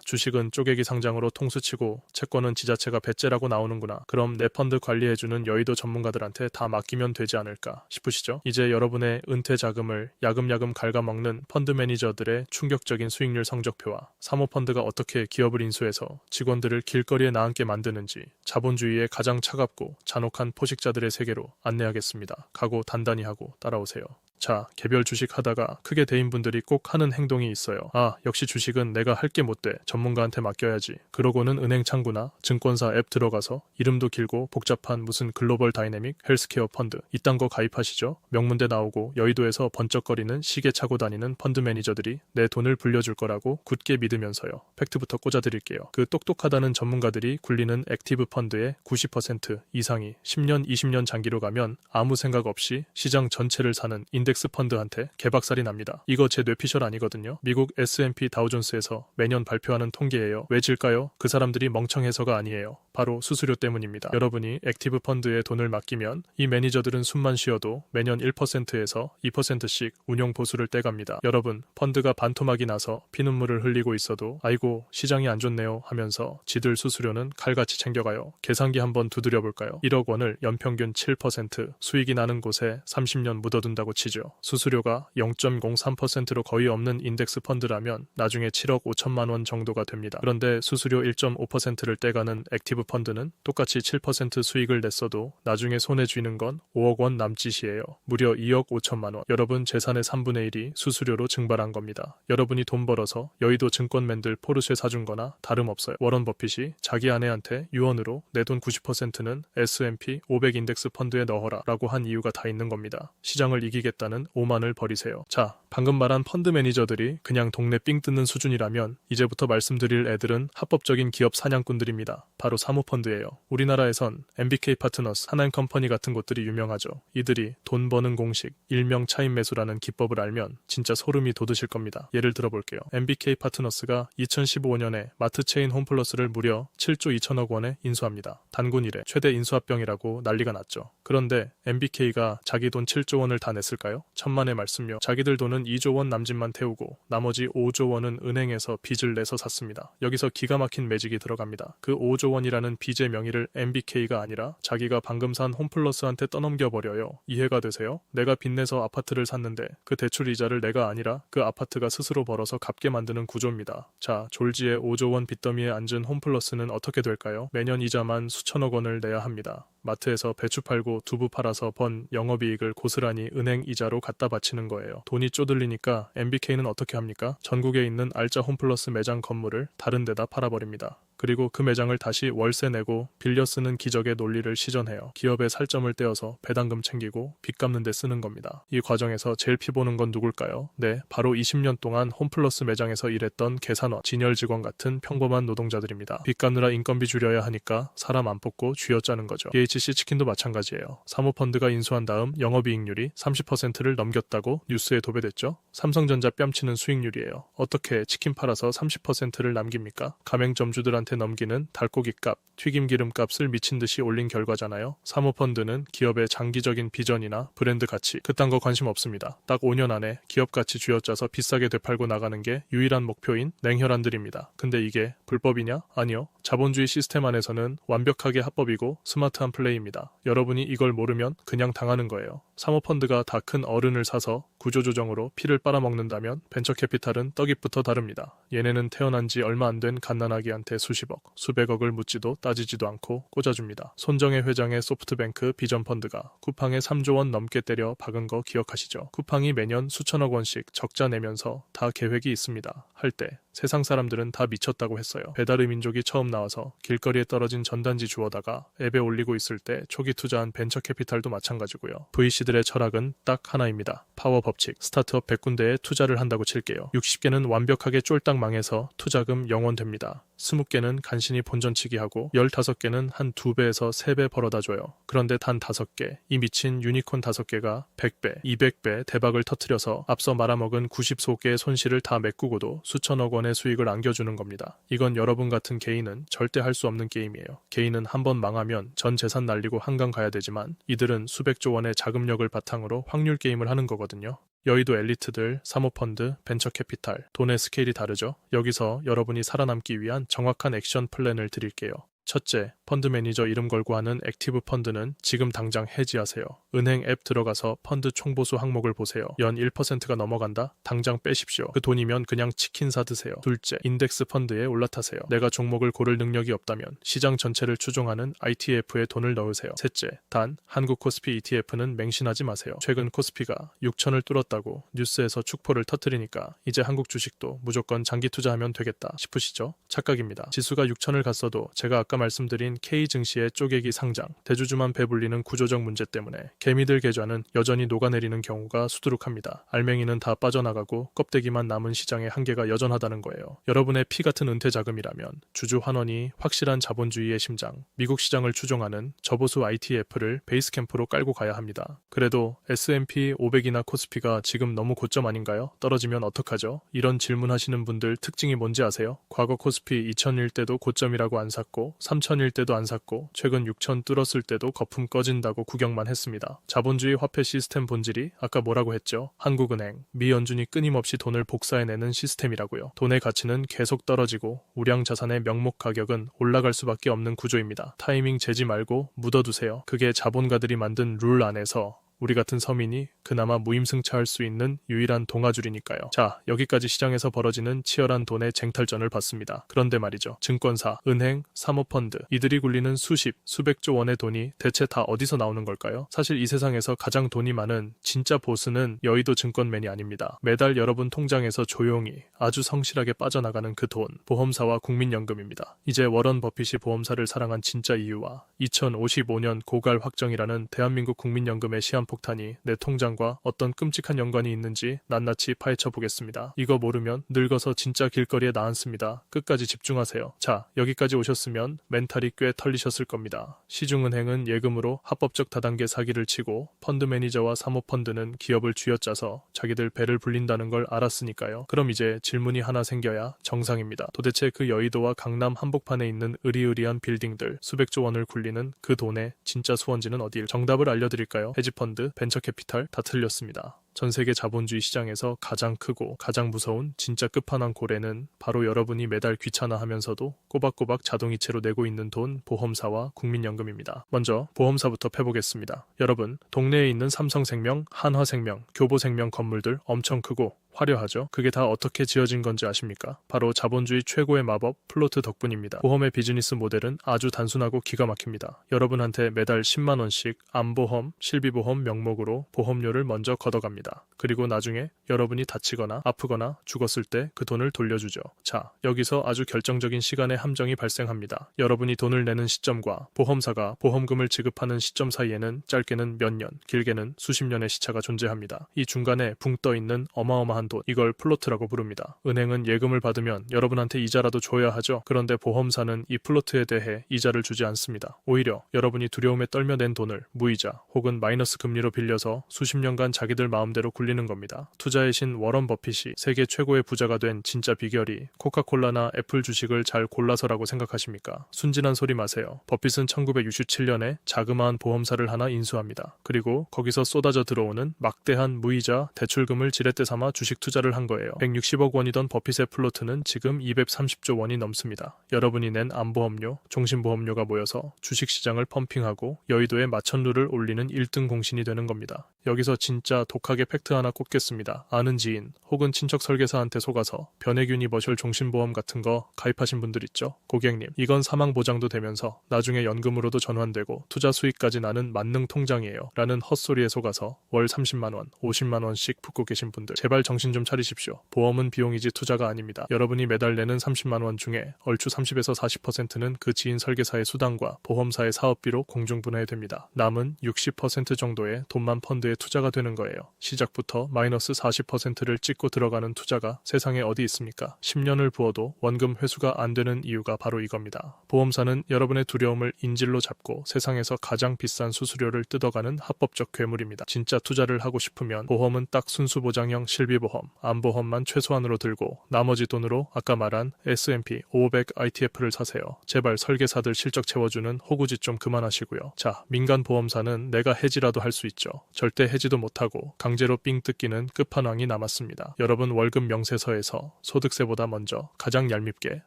주식은 쪼개기 상장으로 통수치고 채권은 지자체가 배째라고 나오는구나. 그럼 내 펀드 관리해주는 여의도 전문가들한테 다 맡기면 되지 않을까 싶으시죠? 이제 여러분의 은퇴 자금을 야금야금 갉아먹는 펀드 매니저들의 충격적인 수익률 성적표와 사모펀드가 어떻게 기업을 인수해서 직원들을 길거리에 나앉게 만드는지 자본주의의 가장 차갑고 잔혹한 포식자들의 세계로 안내하겠습니다. 각오 단단히 하고 따라오세요. 자, 개별 주식 하다가 크게 데인 분들이 꼭 하는 행동이 있어요. 역시 주식은 내가 할 게 못 돼. 전문가한테 맡겨야지. 그러고는 은행 창구나 증권사 앱 들어가서 이름도 길고 복잡한 무슨 글로벌 다이내믹 헬스케어 펀드 이딴 거 가입하시죠. 명문대 나오고 여의도에서 번쩍거리는 시계 차고 다니는 펀드 매니저들이 내 돈을 불려줄 거라고 굳게 믿으면서요. 팩트부터 꽂아드릴게요. 그 똑똑하다는 전문가들이 굴리는 액티브 펀드의 90% 이상이 10년, 20년 장기로 가면 아무 생각 없이 시장 전체를 사는 인덱스 펀드한테 개박살이 납니다. 이거 제 뇌피셜 아니거든요. 미국 S&P 다우존스에서 매년 발표하는 통계예요. 왜 질까요? 그 사람들이 멍청해서가 아니에요. 바로 수수료 때문입니다. 여러분이 액티브 펀드에 돈을 맡기면 이 매니저들은 숨만 쉬어도 매년 1%에서 2%씩 운용 보수를 떼갑니다. 여러분, 펀드가 반토막이 나서 피눈물을 흘리고 있어도 아이고 시장이 안 좋네요 하면서 지들 수수료는 칼같이 챙겨가요. 계산기 한번 두드려 볼까요? 1억 원을 연평균 7% 수익이 나는 곳에 30년 묻어둔다고 치죠. 수수료가 0.03%로 거의 없는 인덱스 펀드라면 나중에 7억 5천만 원 정도가 됩니다. 그런데 수수료 1.5%를 떼가는 액티브 펀드는 똑같이 7% 수익을 냈어도 나중에 손에 쥐는 건 5억 원 남짓이에요. 무려 2억 5천만 원. 여러분 재산의 3분의 1이 수수료로 증발한 겁니다. 여러분이 돈 벌어서 여의도 증권맨들 포르쉐 사준 거나 다름없어요. 워런 버핏이 자기 아내한테 유언으로 내 돈 90%는 S&P 500 인덱스 펀드에 넣어라 라고 한 이유가 다 있는 겁니다. 시장을 이기겠다는 오만을 버리세요. 자, 방금 말한 펀드 매니저들이 그냥 동네 삥 뜯는 수준이라면 이제부터 말씀드릴 애들은 합법적인 기업 사냥꾼들입니다. 바로 사모펀드예요. 우리나라에선 MBK 파트너스, 하나인컴퍼니 같은 곳들이 유명하죠. 이들이 돈 버는 공식, 일명 차인 매수라는 기법을 알면 진짜 소름이 돋으실 겁니다. 예를 들어볼게요. MBK 파트너스가 2015년에 마트 체인 홈플러스를 무려 7조 2천억 원에 인수합니다. 단군 이래 최대 인수합병이라고 난리가 났죠. 그런데 MBK가 자기 돈 7조 원을 다 냈을까요? 천만의 말씀요. 자기들 돈은 2조 원 남짓만 태우고 나머지 5조 원은 은행에서 빚을 내서 샀습니다. 여기서 기가 막힌 매직이 들어갑니다. 그 5조 원이라는 빚의 명의를 MBK가 아니라 자기가 방금 산 홈플러스한테 떠넘겨버려요. 이해가 되세요? 내가 빚내서 아파트를 샀는데 그 대출 이자를 내가 아니라 그 아파트가 스스로 벌어서 갚게 만드는 구조입니다. 자, 졸지에 5조 원 빚더미에 앉은 홈플러스는 어떻게 될까요? 매년 이자만 수천억 원을 내야 합니다. 마트에서 배추 팔고 두부 팔아서 번 영업이익을 고스란히 은행 이자로 갖다 바치는 거예요. 돈이 쪼들리니까 MBK는 어떻게 합니까? 전국에 있는 알짜 홈플러스 매장 건물을 다른 데다 팔아버립니다. 그리고 그 매장을 다시 월세 내고 빌려 쓰는 기적의 논리를 시전해요. 기업의 살점을 떼어서 배당금 챙기고 빚 갚는 데 쓰는 겁니다. 이 과정에서 제일 피보는 건 누굴까요? 네, 바로 20년 동안 홈플러스 매장에서 일했던 계산원, 진열 직원 같은 평범한 노동자들입니다. 빚 갚느라 인건비 줄여야 하니까 사람 안 뽑고 쥐어짜는 거죠. BHC 치킨도 마찬가지예요. 사모펀드가 인수한 다음 영업이익률이 30%를 넘겼다고 뉴스에 도배됐죠. 삼성전자 뺨치는 수익률이에요. 어떻게 치킨 팔아서 30%를 남깁니까? 가맹점주들한테 넘기는 닭고기 값, 튀김기름 값을 미친 듯이 올린 결과잖아요. 사모펀드는 기업의 장기적인 비전이나 브랜드 가치, 그딴 거 관심 없습니다. 딱 5년 안에 기업 가치 쥐어짜서 비싸게 되팔고 나가는 게 유일한 목표인 냉혈한들입니다. 근데 이게 불법이냐? 아니요. 자본주의 시스템 안에서는 완벽하게 합법이고 스마트한 플레이입니다. 여러분이 이걸 모르면 그냥 당하는 거예요. 사모펀드가 다 큰 어른을 사서 구조조정으로 피를 빨아먹는다면 벤처캐피탈은 떡잎부터 다릅니다. 얘네는 태어난 지 얼마 안 된 갓난아기한테 수십억, 수백억을 묻지도 따지지도 않고 꽂아줍니다. 손정혜 회장의 소프트뱅크 비전펀드가 쿠팡에 3조 원 넘게 때려 박은 거 기억하시죠? 쿠팡이 매년 수천억 원씩 적자 내면서 다 계획이 있습니다. 할 때 세상 사람들은 다 미쳤다고 했어요. 배달의 민족이 처음 나와서 길거리에 떨어진 전단지 주워다가 앱에 올리고 있을 때 초기 투자한 벤처캐피탈도 마찬가지고요. VC들의 철학은 딱 하나입니다. 파워 법칙. 스타트업 100군데에 투자를 한다고 칠게요. 60개는 완벽하게 쫄딱 망해서 투자금 영원됩니다. 20개는 간신히 본전치기 하고 15개는 한 2배에서 3배 벌어다 줘요. 그런데 단 5개, 이 미친 유니콘 5개가 100배, 200배 대박을 터뜨려서 앞서 말아먹은 90소 개의 손실을 다 메꾸고도 수천억 원의 돈의 수익을 안겨주는 겁니다. 이건 여러분 같은 개인은 절대 할 수 없는 게임이에요. 개인은 한번 망하면 전 재산 날리고 한강 가야 되지만 이들은 수백조 원의 자금력을 바탕으로 확률 게임을 하는 거거든요. 여의도 엘리트들, 사모펀드, 벤처캐피탈, 돈의 스케일이 다르죠. 여기서 여러분이 살아남기 위한 정확한 액션 플랜을 드릴게요. 첫째, 펀드 매니저 이름 걸고 하는 액티브 펀드는 지금 당장 해지하세요. 은행 앱 들어가서 펀드 총보수 항목을 보세요. 연 1%가 넘어간다? 당장 빼십시오. 그 돈이면 그냥 치킨 사 드세요. 둘째, 인덱스 펀드에 올라타세요. 내가 종목을 고를 능력이 없다면 시장 전체를 추종하는 ITF에 돈을 넣으세요. 셋째, 단 한국 코스피 ETF는 맹신하지 마세요. 최근 코스피가 6천을 뚫었다고 뉴스에서 축포를 터뜨리니까 이제 한국 주식도 무조건 장기 투자하면 되겠다 싶으시죠? 착각입니다. 지수가 6천을 갔어도 제가 아까 말씀드린 K 증시의 쪼개기 상장, 대주주만 배불리는 구조적 문제 때문에 개미들 계좌는 여전히 녹아내리는 경우가 수두룩합니다. 알맹이는 다 빠져나가고 껍데기만 남은 시장의 한계가 여전하다는 거예요. 여러분의 피 같은 은퇴 자금이라면 주주 환원이 확실한 자본주의의 심장, 미국 시장을 추종하는 저보수 ITF를 베이스 캠프로 깔고 가야 합니다. 그래도 S&P 500이나 코스피가 지금 너무 고점 아닌가요? 떨어지면 어떡하죠? 이런 질문하시는 분들 특징이 뭔지 아세요? 과거 코스피 2000일 때도 고점이라고 안 샀고 3000일 때도 안 샀고 최근 6000 뚫었을 때도 거품 꺼진다고 구경만 했습니다. 자본주의 화폐 시스템 본질이 아까 뭐라고 했죠? 한국은행, 미 연준이 끊임없이 돈을 복사해내는 시스템이라고요. 돈의 가치는 계속 떨어지고 우량 자산의 명목 가격은 올라갈 수밖에 없는 구조입니다. 타이밍 재지 말고 묻어두세요. 그게 자본가들이 만든 룰 안에서 우리 같은 서민이 그나마 무임승차할 수 있는 유일한 동아줄이니까요. 자, 여기까지 시장에서 벌어지는 치열한 돈의 쟁탈전을 봤습니다. 그런데 말이죠. 증권사, 은행, 사모펀드, 이들이 굴리는 수십, 수백조 원의 돈이 대체 다 어디서 나오는 걸까요? 사실 이 세상에서 가장 돈이 많은 진짜 보스는 여의도 증권맨이 아닙니다. 매달 여러분 통장에서 조용히 아주 성실하게 빠져나가는 그 돈, 보험사와 국민연금입니다. 이제 워런 버핏이 보험사를 사랑한 진짜 이유와 2055년 고갈 확정이라는 대한민국 국민연금의 시한 폭탄이 내 통장과 어떤 끔찍한 연관이 있는지 낱낱이 파헤쳐 보겠습니다. 이거 모르면 늙어서 진짜 길거리에 나앉습니다. 끝까지 집중하세요. 자, 여기까지 오셨으면 멘탈이 꽤 털리셨을 겁니다. 시중은행은 예금으로 합법적 다단계 사기를 치고 펀드 매니저와 사모펀드는 기업을 쥐어짜서 자기들 배를 불린다는 걸 알았으니까요. 그럼 이제 질문이 하나 생겨야 정상입니다. 도대체 그 여의도와 강남 한복판에 있는 으리으리한 빌딩들 수백조 원을 굴리는 그 돈의 진짜 수원지는 어디일? 정답을 알려드릴까요? 헤지펀드, 벤처캐피탈 다 틀렸습니다. 전 세계 자본주의 시장에서 가장 크고 가장 무서운 진짜 끝판왕 고래는 바로 여러분이 매달 귀찮아하면서도 꼬박꼬박 자동이체로 내고 있는 돈, 보험사와 국민연금입니다. 먼저 보험사부터 패보겠습니다. 여러분, 동네에 있는 삼성생명, 한화생명, 교보생명 건물들 엄청 크고 화려하죠? 그게 다 어떻게 지어진 건지 아십니까? 바로 자본주의 최고의 마법 플로트 덕분입니다. 보험의 비즈니스 모델은 아주 단순하고 기가 막힙니다. 여러분한테 매달 10만원씩 암보험, 실비보험 명목으로 보험료를 먼저 걷어갑니다. 그리고 나중에 여러분이 다치거나 아프거나 죽었을 때 그 돈을 돌려주죠. 자, 여기서 아주 결정적인 시간의 함정이 발생합니다. 여러분이 돈을 내는 시점과 보험사가 보험금을 지급하는 시점 사이에는 짧게는 몇 년, 길게는 수십 년의 시차가 존재합니다. 이 중간에 붕 떠 있는 어마어마한 돈, 이걸 플로트라고 부릅니다. 은행은 예금을 받으면 여러분한테 이자라도 줘야 하죠. 그런데 보험사는 이 플로트에 대해 이자를 주지 않습니다. 오히려 여러분이 두려움에 떨며 낸 돈을 무이자 혹은 마이너스 금리로 빌려서 수십 년간 자기들 마음대로 굴리는 겁니다. 투자의 신 워런 버핏이 세계 최고의 부자가 된 진짜 비결이 코카콜라나 애플 주식을 잘 골라서라고 생각하십니까? 순진한 소리 마세요. 버핏은 1967년에 자그마한 보험사를 하나 인수합니다. 그리고 거기서 쏟아져 들어오는 막대한 무이자 대출금을 지렛대 삼아 주식 투자를 한 거예요. 160억 원이던 버핏의 플로트는 지금 230조 원이 넘습니다. 여러분이 낸 암보험료, 종신보험료가 모여서 주식시장을 펌핑하고 여의도의 마천루를 올리는 1등 공신이 되는 겁니다. 여기서 진짜 독하게 팩트 하나 꼽겠습니다. 아는 지인 혹은 친척 설계사한테 속아서 변액유니버셜 종신보험 같은 거 가입하신 분들 있죠? 고객님, 이건 사망보장도 되면서 나중에 연금으로도 전환되고 투자 수익까지 나는 만능 통장이에요. 라는 헛소리에 속아서 월 30만원, 50만원씩 붓고 계신 분들 제발 정신 좀 차리십시오. 보험은 비용이지 투자가 아닙니다. 여러분이 매달 내는 30만원 중에 얼추 30에서 40%는 그 지인 설계사의 수당과 보험사의 사업비로 공중분해됩니다. 남은 60% 정도의 돈만 펀드에 투자가 되는 거예요. 시작부터 마이너스 40%를 찍고 들어가는 투자가 세상에 어디 있습니까? 10년을 부어도 원금 회수가 안 되는 이유가 바로 이겁니다. 보험사는 여러분의 두려움을 인질로 잡고 세상에서 가장 비싼 수수료를 뜯어가는 합법적 괴물입니다. 진짜 투자를 하고 싶으면 보험은 딱 순수보장형 실비보험 생명보험, 암보험만 최소한으로 들고 나머지 돈으로 아까 말한 S&P 500 ITF를 사세요. 제발 설계사들 실적 채워주는 호구짓 좀 그만하시고요. 자, 민간보험사는 내가 해지라도 할 수 있죠. 절대 해지도 못하고 강제로 삥 뜯기는 끝판왕이 남았습니다. 여러분 월급 명세서에서 소득세보다 먼저 가장 얄밉게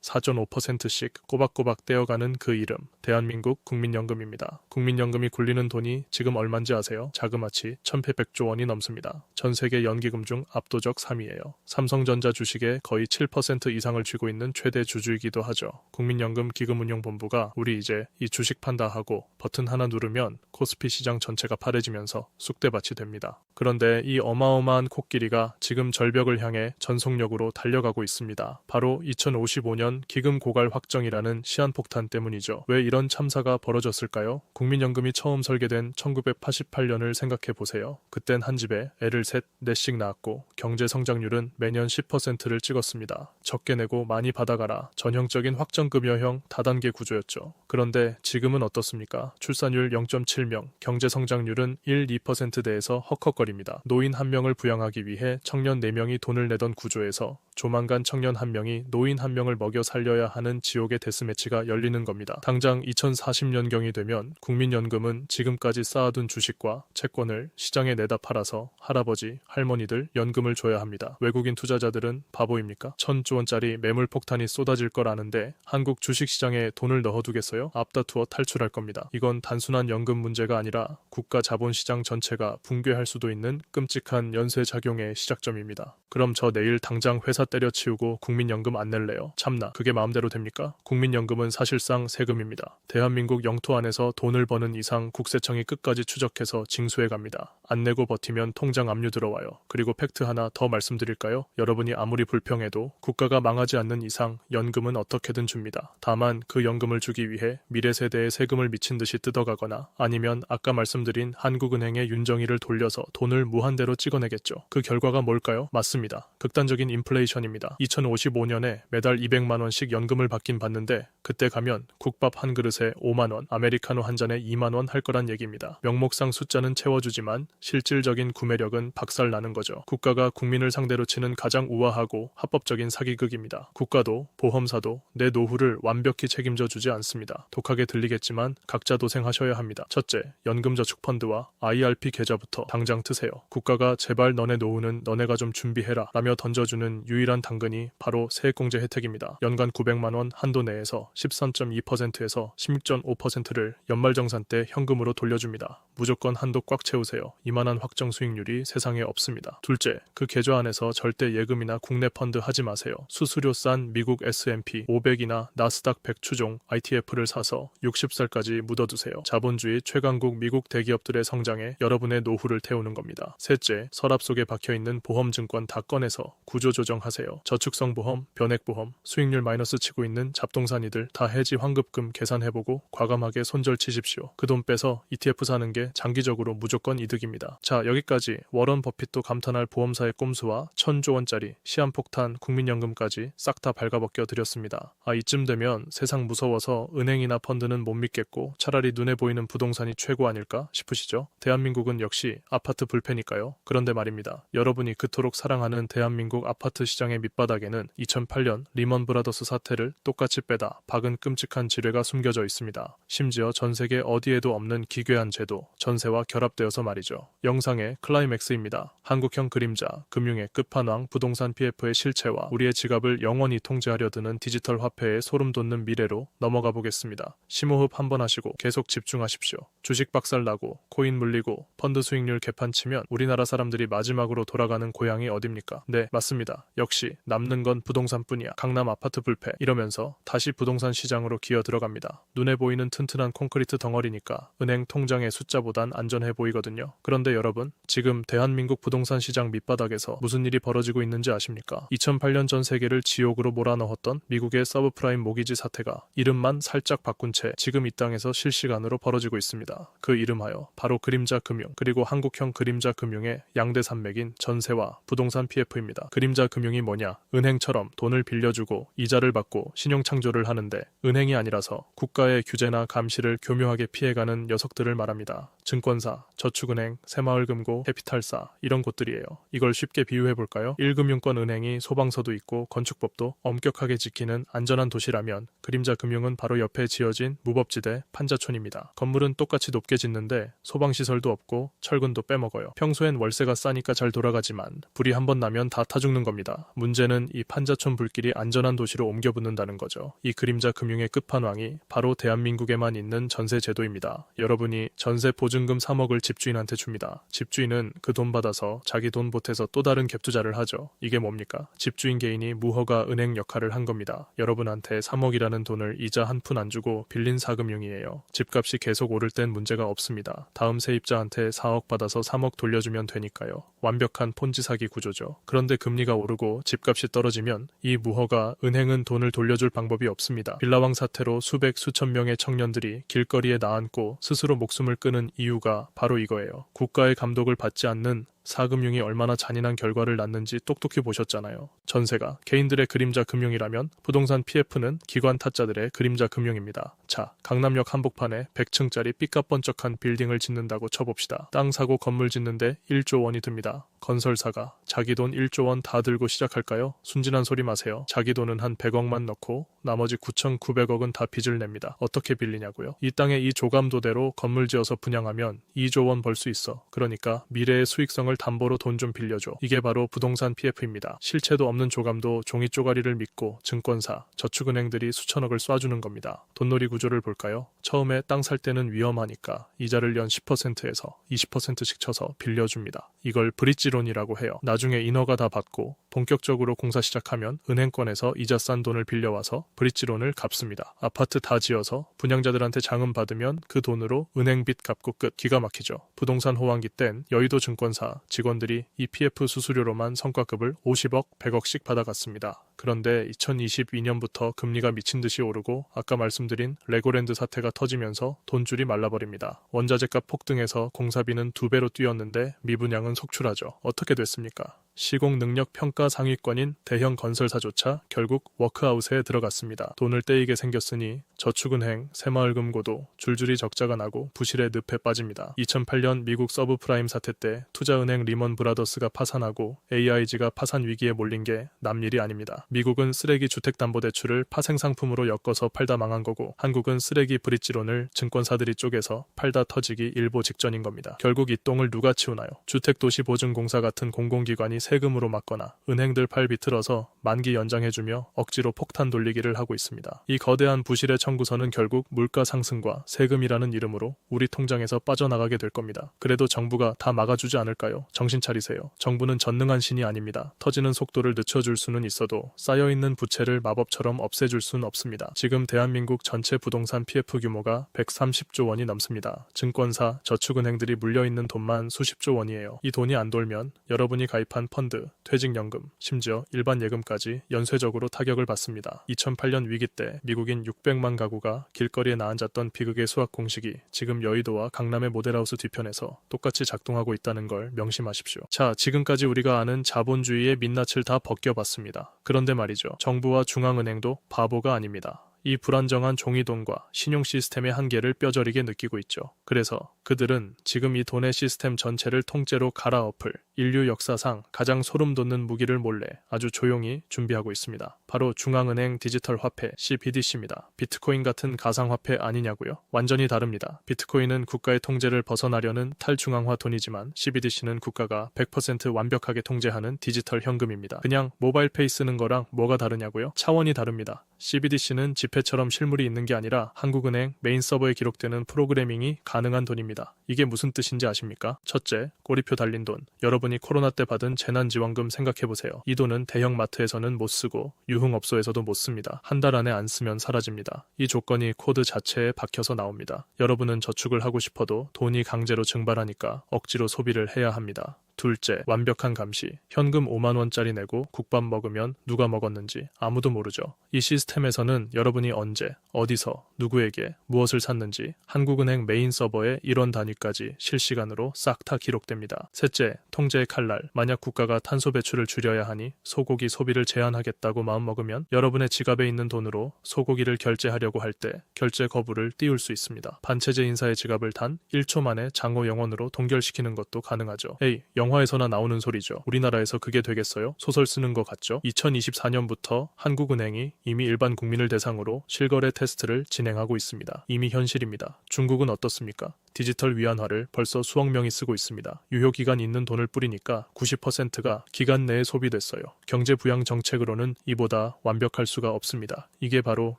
4.5%씩 꼬박꼬박 떼어가는 그 이름, 대한민국 국민연금입니다. 국민연금이 굴리는 돈이 지금 얼만지 아세요? 자그마치 1,100조 원이 넘습니다. 전 세계 연기금 중 압도적 3위예요. 삼성전자 주식의 거의 7% 이상을 쥐고 있는 최대 주주이기도 하죠. 국민연금 기금운용본부가 우리 이제 이 주식 판다 하고 버튼 하나 누르면 코스피 시장 전체가 파래지면서 쑥대밭이 됩니다. 그런데 이 어마어마한 코끼리가 지금 절벽을 향해 전속력으로 달려가고 있습니다. 바로 2055년 기금 고갈 확정이라는 시한폭탄 때문이죠. 왜 이런 참사가 벌어졌을까요? 국민연금이 처음 설계된 1988년을 생각해 보세요. 그땐 한 집에 애를 셋, 넷씩 낳았고 경제 성장률은 매년 10%를 찍었습니다. 적게 내고 많이 받아가라. 전형적인 확정급여형 다단계 구조였죠. 그런데 지금은 어떻습니까? 출산율 0.7명, 경제 성장률은 1, 2%대에서 헉헉거립니다. 노인 1명을 부양하기 위해 청년 4명이 돈을 내던 구조에서 조만간 청년 1명이 노인 1명을 먹여 살려야 하는 지옥의 데스매치가 열리는 겁니다. 당장 2040년경이 되면 국민연금은 지금까지 쌓아둔 주식과 채권을 시장에 내다 팔아서 할아버지, 할머니들 연금을 줘야 합니다. 외국인 투자자들은 바보입니까? 1,000조 원짜리 매물 폭탄이 쏟아질 걸 아는데 한국 주식시장에 돈을 넣어두겠어요? 앞다투어 탈출할 겁니다. 이건 단순한 연금 문제가 아니라 국가 자본시장 전체가 붕괴할 수도 있는 끔찍한 연쇄작용의 시작점입니다. 그럼 저 내일 당장 회사 때려치우고 국민연금 안 낼래요. 참나, 그게 마음대로 됩니까? 국민연금은 사실상 세금입니다. 대한민국 영토 안에서 돈을 버는 이상 국세청이 끝까지 추적해서 징수해 갑니다. 안 내고 버티면 통장 압류 들어와요. 그리고 팩트 하나 더 말씀드릴까요? 여러분이 아무리 불평해도 국가가 망하지 않는 이상 연금은 어떻게든 줍니다. 다만 그 연금을 주기 위해 미래 세대에 세금을 미친 듯이 뜯어가거나 아니면 아까 말씀드린 한국은행의 윤정이를 돌려서 돈을 무한대로 찍어내겠죠. 그 결과가 뭘까요? 맞습니다. 극단적인 인플레이션입니다. 2055년에 매달 200만 원씩 연금을 받긴 받는데 그때 가면 국밥 한 그릇에 5만 원, 아메리카노 한 잔에 2만 원 할 거란 얘기입니다. 명목상 숫자는 채워주지만 실질적인 구매력은 박살나는 거죠. 국가가 국민을 상대로 치는 가장 우아하고 합법적인 사기극입니다. 국가도 보험사도 내 노후를 완벽히 책임져 주지 않습니다. 독하게 들리겠지만 각자 도생하셔야 합니다. 첫째, 연금저축펀드와 IRP 계좌부터 당장 트세요. 국가가 제발 너네 노후는 너네가 좀 준비해라 라며 던져주는 유일한 당근이 바로 세액공제 혜택입니다. 연간 900만 원 한도 내에서 13.2%에서 16.5%를 연말정산 때 현금으로 돌려줍니다. 무조건 한도 꽉 채우세요. 이만한 확정 수익률이 세상에 없습니다. 둘째, 그 계좌 안에서 절대 예금이나 국내 펀드 하지 마세요. 수수료 싼 미국 S&P 500이나 나스닥 100 추종 ITF를 사서 60살까지 묻어두세요. 자본주의 최강국 미국 대기업들의 성장에 여러분의 노후를 태우는 겁니다. 셋째, 서랍 속에 박혀있는 보험증권 다 꺼내서 구조조정하세요. 저축성 보험, 변액보험, 수익률 마이너스 치고 있는 잡동사니들 다 해지 환급금 계산해보고 과감하게 손절 치십시오. 그 돈 빼서 ETF 사는 게 장기적으로 무조건 이득입니다. 자, 여기까지 워런 버핏도 감탄할 보험사의 꼼수와 1,000조 원짜리 시한폭탄 국민연금까지 싹 다 발가벗겨 드렸습니다. 이쯤 되면 세상 무서워서 은행이나 펀드는 못 믿겠고 차라리 눈에 보이는 부동산이 최고 아닐까 싶으시죠? 대한민국은 역시 아파트 불패니까요. 그런데 말입니다. 여러분이 그토록 사랑하는 대한민국 아파트 시장의 밑바닥에는 2008년 리먼 브라더스 사태를 똑같이 빼다 박은 끔찍한 지뢰가 숨겨져 있습니다. 심지어 전 세계 어디에도 없는 기괴한 제도, 전세와 결합되어서 말이죠. 영상의 클라이맥스입니다. 한국형 그림자, 금융의 끝판왕 부동산 PF의 실체와 우리의 지갑을 영원히 통제하려 드는 디지털 화폐의 소름 돋는 미래로 넘어가 보겠습니다. 심호흡 한번 하시고 계속 집중하십시오. 주식 박살나고 코인 물리고 펀드 수익률 개판 치면 우리나라 사람들이 마지막으로 돌아가는 고향이 어딥니까? 네, 맞습니다. 역시 남는 건 부동산뿐이야. 강남 아파트 불패. 이러면서 다시 부동산 시장으로 기어 들어갑니다. 눈에 보이는 튼튼한 콘크리트 덩어리니까 은행 통장의 숫자보단 안전해 보이거든요. 그런데 여러분, 지금 대한민국 부동산 시장 밑바닥에서 무슨 일이 벌어지고 있는지 아십니까? 2008년 전 세계를 지옥으로 몰아넣었던 미국의 서브프라임 모기지 사태가 이름만 살짝 바꾼 채 지금 이 땅에서 실시간으로 벌어지고 있습니다. 그 이름하여 바로 그림자 금융, 그리고 한국형 그림자 금융의 양대 산맥인 전세와 부동산 PF입니다. 그림자 금융이 뭐냐? 은행처럼 돈을 빌려주고 이자를 받고 신용 창조를 하는데 은행이 아니라서 국가의 규제나 감시를 교묘하게 피해가는 녀석들을 말합니다. 증권사, 저축은행, 새마을금고, 캐피탈사 이런 곳들이에요. 이걸 쉽게 쉽게 비유해볼까요? 1금융권 은행이 소방서도 있고 건축법도 엄격하게 지키는 안전한 도시라면 그림자 금융은 바로 옆에 지어진 무법지대 판자촌입니다. 건물은 똑같이 높게 짓는데 소방시설도 없고 철근도 빼먹어요. 평소엔 월세가 싸니까 잘 돌아가지만 불이 한번 나면 다 타 죽는 겁니다. 문제는 이 판자촌 불길이 안전한 도시로 옮겨 붙는다는 거죠. 이 그림자 금융의 끝판왕이 바로 대한민국에만 있는 전세제도입니다. 여러분이 전세 보증금 3억을 집주인한테 줍니다. 집주인은 그 돈 받아서 자기 돈 보태서 또 다른 갭투자를 하죠. 이게 뭡니까? 집주인 개인이 무허가 은행 역할을 한 겁니다. 여러분한테 3억이라는 돈을 이자 한 푼 안 주고 빌린 사금융이에요. 집값이 계속 오를 땐 문제가 없습니다. 다음 세입자한테 4억 받아서 3억 돌려주면 되니까요. 완벽한 폰지 사기 구조죠. 그런데 금리가 오르고 집값이 떨어지면 이 무허가 은행은 돈을 돌려줄 방법이 없습니다. 빌라왕 사태로 수백 수천 명의 청년들이 길거리에 나앉고 스스로 목숨을 끊은 이유가 바로 이거예요. 국가의 감독을 받지 않는 사금융이 얼마나 잔인한 결과를 낳는지 똑똑히 보셨잖아요. 전세가 개인들의 그림자 금융이라면 부동산 PF는 기관 타짜들의 그림자 금융입니다. 자, 강남역 한복판에 100층짜리 삐까뻔쩍한 빌딩을 짓는다고 쳐봅시다. 땅 사고 건물 짓는데 1조 원이 듭니다. 건설사가 자기 돈 1조 원 다 들고 시작할까요? 순진한 소리 마세요. 자기 돈은 한 100억만 넣고 나머지 9,900억은 다 빚을 냅니다. 어떻게 빌리냐고요? 이 땅에 이 조감도대로 건물 지어서 분양하면 2조 원 벌 수 있어. 그러니까 미래의 수익성을 담보로 돈 좀 빌려줘. 이게 바로 부동산 PF입니다. 실체도 없는 조감도 종이 쪼가리를 믿고 증권사, 저축은행들이 수천억을 쏴주는 겁니다. 돈놀이 구조를 볼까요? 처음에 땅 살 때는 위험하니까 이자를 연 10%에서 20%씩 쳐서 빌려줍니다. 이걸 브릿지론이라고 해요. 나중에 인허가 다 받고 본격적으로 공사 시작하면 은행권에서 이자 싼 돈을 빌려와서 브릿지론을 갚습니다. 아파트 다 지어서 분양자들한테 자금 받으면 그 돈으로 은행 빚 갚고 끝. 기가 막히죠. 부동산 호황기 땐 여의도 증권사 직원들이 EPF 수수료로만 성과급을 50억, 100억씩 받아갔습니다. 그런데 2022년부터 금리가 미친 듯이 오르고 아까 말씀드린 레고랜드 사태가 터지면서 돈줄이 말라버립니다. 원자재값 폭등해서 공사비는 2배로 뛰었는데 미분양은 속출하죠. 어떻게 됐습니까? 시공 능력 평가 상위권인 대형 건설사조차 결국 워크아웃에 들어갔습니다. 돈을 떼이게 생겼으니 저축은행, 새마을금고도 줄줄이 적자가 나고 부실의 늪에 빠집니다. 2008년 미국 서브프라임 사태 때 투자은행 리먼 브라더스가 파산하고 AIG가 파산 위기에 몰린 게 남 일이 아닙니다. 미국은 쓰레기 주택담보대출을 파생상품으로 엮어서 팔다 망한 거고 한국은 쓰레기 브릿지론을 증권사들이 쪼개서 팔다 터지기 일보 직전인 겁니다. 결국 이 똥을 누가 치우나요? 주택도시보증공사 같은 공공기관이 세금으로 막거나 은행들 팔 비틀어서 만기 연장해주며 억지로 폭탄 돌리기를 하고 있습니다. 이 거대한 부실의 청구서는 결국 물가 상승과 세금이라는 이름으로 우리 통장에서 빠져나가게 될 겁니다. 그래도 정부가 다 막아주지 않을까요? 정신 차리세요. 정부는 전능한 신이 아닙니다. 터지는 속도를 늦춰줄 수는 있어도 쌓여있는 부채를 마법처럼 없애줄 수는 없습니다. 지금 대한민국 전체 부동산 PF 규모가 130조 원이 넘습니다. 증권사, 저축은행들이 물려있는 돈만 수십조 원이에요. 이 돈이 안 돌면 여러분이 가입한 펀드, 퇴직연금, 심지어 일반 예금까지 연쇄적으로 타격을 받습니다. 2008년 위기 때 미국인 600만 가구가 길거리에 나앉았던 비극의 수학 공식이 지금 여의도와 강남의 모델하우스 뒤편에서 똑같이 작동하고 있다는 걸 명심하십시오. 자, 지금까지 우리가 아는 자본주의의 민낯을 다 벗겨봤습니다. 그런데 말이죠. 정부와 중앙은행도 바보가 아닙니다. 이 불안정한 종이돈과 신용 시스템의 한계를 뼈저리게 느끼고 있죠. 그래서 그들은 지금 이 돈의 시스템 전체를 통째로 갈아엎을 인류 역사상 가장 소름 돋는 무기를 몰래 아주 조용히 준비하고 있습니다. 바로 중앙은행 디지털 화폐 CBDC입니다. 비트코인 같은 가상화폐 아니냐고요? 완전히 다릅니다. 비트코인은 국가의 통제를 벗어나려는 탈중앙화 돈이지만 CBDC는 국가가 100% 완벽하게 통제하는 디지털 현금입니다. 그냥 모바일페이 쓰는 거랑 뭐가 다르냐고요? 차원이 다릅니다. CBDC는 지폐처럼 실물이 있는 게 아니라 한국은행 메인 서버에 기록되는 프로그래밍이 가능한 돈입니다. 이게 무슨 뜻인지 아십니까? 첫째, 꼬리표 달린 돈. 여러분이 코로나 때 받은 재난지원금 생각해보세요. 이 돈은 대형 마트에서는 못 쓰고 유흥업소에서도 못 씁니다. 한 달 안에 안 쓰면 사라집니다. 이 조건이 코드 자체에 박혀서 나옵니다. 여러분은 저축을 하고 싶어도 돈이 강제로 증발하니까 억지로 소비를 해야 합니다. 둘째, 완벽한 감시. 현금 5만원짜리 내고 국밥 먹으면 누가 먹었는지 아무도 모르죠. 이 시스템에서는 여러분이 언제, 어디서, 누구에게, 무엇을 샀는지 한국은행 메인 서버의 일원 단위까지 실시간으로 싹 다 기록됩니다. 셋째, 통제의 칼날. 만약 국가가 탄소 배출을 줄여야 하니 소고기 소비를 제한하겠다고 마음먹으면 여러분의 지갑에 있는 돈으로 소고기를 결제하려고 할 때 결제 거부를 띄울 수 있습니다. 반체제 인사의 지갑을 단 1초 만에 장호 영원으로 동결시키는 것도 가능하죠. 에이, 영원 영화에서나 나오는 소리죠. 우리나라에서 그게 되겠어요? 소설 쓰는 거 같죠? 2024년부터 한국은행이 이미 일반 국민을 대상으로 실거래 테스트를 진행하고 있습니다. 이미 현실입니다. 중국은 어떻습니까? 디지털 위안화를 벌써 수억 명이 쓰고 있습니다. 유효기간 있는 돈을 뿌리니까 90%가 기간 내에 소비됐어요. 경제 부양 정책으로는 이보다 완벽할 수가 없습니다. 이게 바로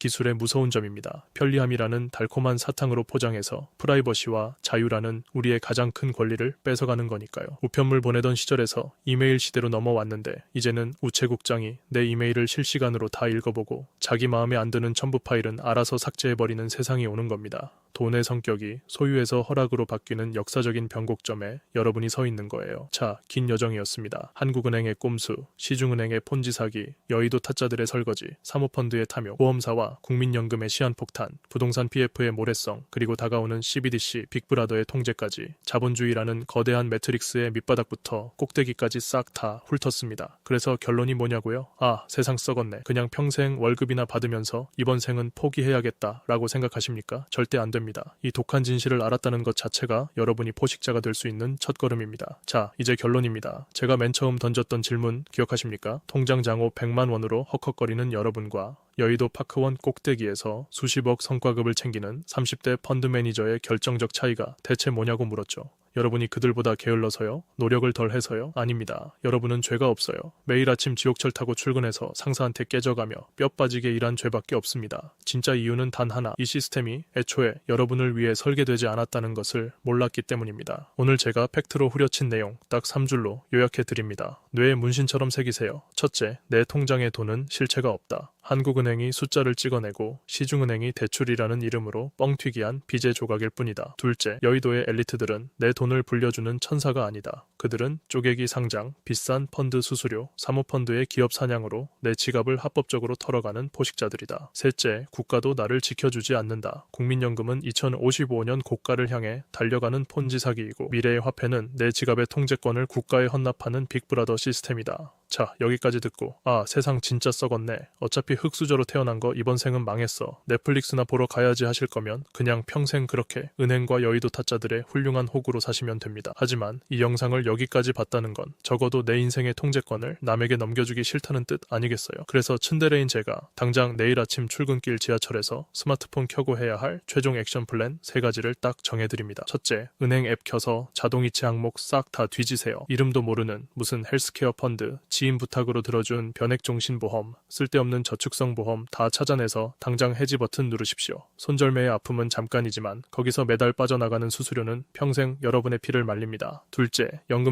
기술의 무서운 점입니다. 편리함이라는 달콤한 사탕으로 포장해서 프라이버시와 자유라는 우리의 가장 큰 권리를 뺏어가는 거니까요. 우편물 보내던 시절에서 이메일 시대로 넘어왔는데 이제는 우체국장이 내 이메일을 실시간으로 다 읽어보고 자기 마음에 안 드는 첨부 파일은 알아서 삭제해버리는 세상이 오는 겁니다. 돈의 성격이 소유에서 허락으로 바뀌는 역사적인 변곡점에 여러분이 서 있는 거예요. 자, 긴 여정이었습니다. 한국은행의 꼼수, 시중은행의 폰지 사기, 여의도 타짜들의 설거지, 사모펀드의 탐욕, 보험사와 국민연금의 시한폭탄, 부동산 PF의 모래성, 그리고 다가오는 CBDC, 빅브라더의 통제까지 자본주의라는 거대한 매트릭스의 밑바닥부터 꼭대기까지 싹 다 훑었습니다. 그래서 결론이 뭐냐고요? 아, 세상 썩었네. 그냥 평생 월급이나 받으면서 이번 생은 포기해야겠다 라고 생각하십니까? 절대 안 됩니다. 이 독한 진실을 알았다는 것 자체가 여러분이 포식자가 될 수 있는 첫걸음입니다. 자, 이제 결론입니다. 제가 맨 처음 던졌던 질문 기억하십니까? 통장 잔고 100만 원으로 헉헉거리는 여러분과 여의도 파크원 꼭대기에서 수십억 성과급을 챙기는 30대 펀드 매니저의 결정적 차이가 대체 뭐냐고 물었죠. 여러분이 그들보다 게을러서요? 노력을 덜 해서요? 아닙니다. 여러분은 죄가 없어요. 매일 아침 지옥철 타고 출근해서 상사한테 깨져가며 뼈 빠지게 일한 죄밖에 없습니다. 진짜 이유는 단 하나. 이 시스템이 애초에 여러분을 위해 설계되지 않았다는 것을 몰랐기 때문입니다. 오늘 제가 팩트로 후려친 내용 딱 3줄로 요약해드립니다. 뇌에 문신처럼 새기세요. 첫째, 내 통장에 돈은 실체가 없다. 한국은행이 숫자를 찍어내고 시중은행이 대출이라는 이름으로 뻥튀기한 빚의 조각일 뿐이다. 둘째, 여의도의 엘리트들은 내 돈을 불려주는 천사가 아니다. 그들은 쪼개기 상장, 비싼 펀드 수수료, 사모펀드의 기업 사냥으로 내 지갑을 합법적으로 털어가는 포식자들이다. 셋째, 국가도 나를 지켜주지 않는다. 국민연금은 2055년 고가를 향해 달려가는 폰지 사기이고 미래의 화폐는 내 지갑의 통제권을 국가에 헌납하는 빅브라더 시스템이다. 자, 여기까지 듣고 아, 세상 진짜 썩었네. 어차피 흙수저로 태어난 거 이번 생은 망했어. 넷플릭스나 보러 가야지 하실 거면 그냥 평생 그렇게 은행과 여의도 타짜들의 훌륭한 호구로 사시면 됩니다. 하지만 이 영상을 여기까지 봤다는 건 적어도 내 인생의 통제권을 남에게 넘겨주기 싫다는 뜻 아니겠어요? 그래서 츤데레인 제가 당장 내일 아침 출근길 지하철에서 스마트폰 켜고 해야 할 최종 액션 플랜 3가지를 딱 정해드립니다. 첫째, 은행 앱 켜서 자동이체 항목 싹 다 뒤지세요. 이름도 모르는 무슨 헬스케어 펀드, 지인 부탁으로 들어준 변액종신보험, 쓸데없는 저축성보험 다 찾아내서 당장 해지 버튼 누르십시오. 손절매의 아픔은 잠깐이지만 거기서 매달 빠져나가는 수수료는 평생 여러분의 피를 말립니다. 둘째,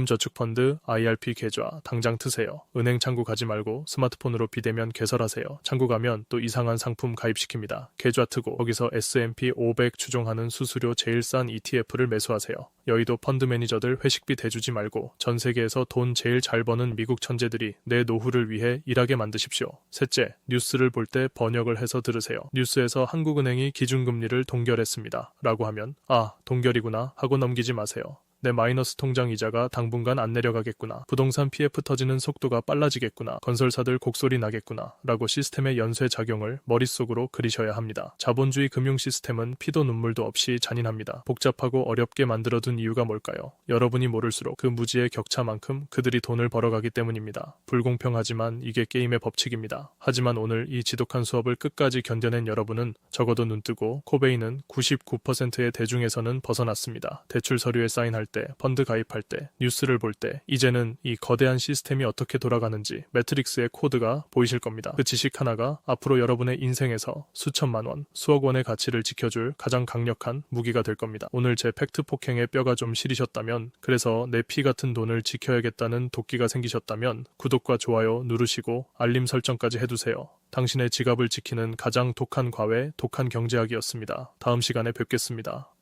연금저축펀드 IRP 계좌 당장 트세요. 은행 창구 가지 말고 스마트폰으로 비대면 개설하세요. 창구 가면 또 이상한 상품 가입시킵니다. 계좌 트고 거기서 S&P 500 추종하는 수수료 제일 싼 ETF를 매수하세요. 여의도 펀드 매니저들 회식비 대주지 말고 전 세계에서 돈 제일 잘 버는 미국 천재들이 내 노후를 위해 일하게 만드십시오. 셋째, 뉴스를 볼 때 번역을 해서 들으세요. 뉴스에서 한국은행이 기준금리를 동결했습니다. 라고 하면 아, 동결이구나 하고 넘기지 마세요. 내 마이너스 통장 이자가 당분간 안 내려가겠구나. 부동산 PF 터지는 속도가 빨라지겠구나. 건설사들 곡소리 나겠구나. 라고 시스템의 연쇄 작용을 머릿속으로 그리셔야 합니다. 자본주의 금융 시스템은 피도 눈물도 없이 잔인합니다. 복잡하고 어렵게 만들어둔 이유가 뭘까요? 여러분이 모를수록 그 무지의 격차만큼 그들이 돈을 벌어가기 때문입니다. 불공평하지만 이게 게임의 법칙입니다. 하지만 오늘 이 지독한 수업을 끝까지 견뎌낸 여러분은 적어도 눈뜨고 코베이는 99%의 대중에서는 벗어났습니다. 대출 서류에 사인할 때, 펀드 가입할 때, 뉴스를 볼 때 이제는 이 거대한 시스템이 어떻게 돌아가는지 매트릭스의 코드가 보이실 겁니다. 그 지식 하나가 앞으로 여러분의 인생에서 수천만 원, 수억 원의 가치를 지켜줄 가장 강력한 무기가 될 겁니다. 오늘 제 팩트 폭행에 뼈가 좀 시리셨다면, 그래서 내 피 같은 돈을 지켜야겠다는 도끼가 생기셨다면 구독과 좋아요 누르시고 알림 설정까지 해두세요. 당신의 지갑을 지키는 가장 독한 과외, 독한 경제학이었습니다. 다음 시간에 뵙겠습니다.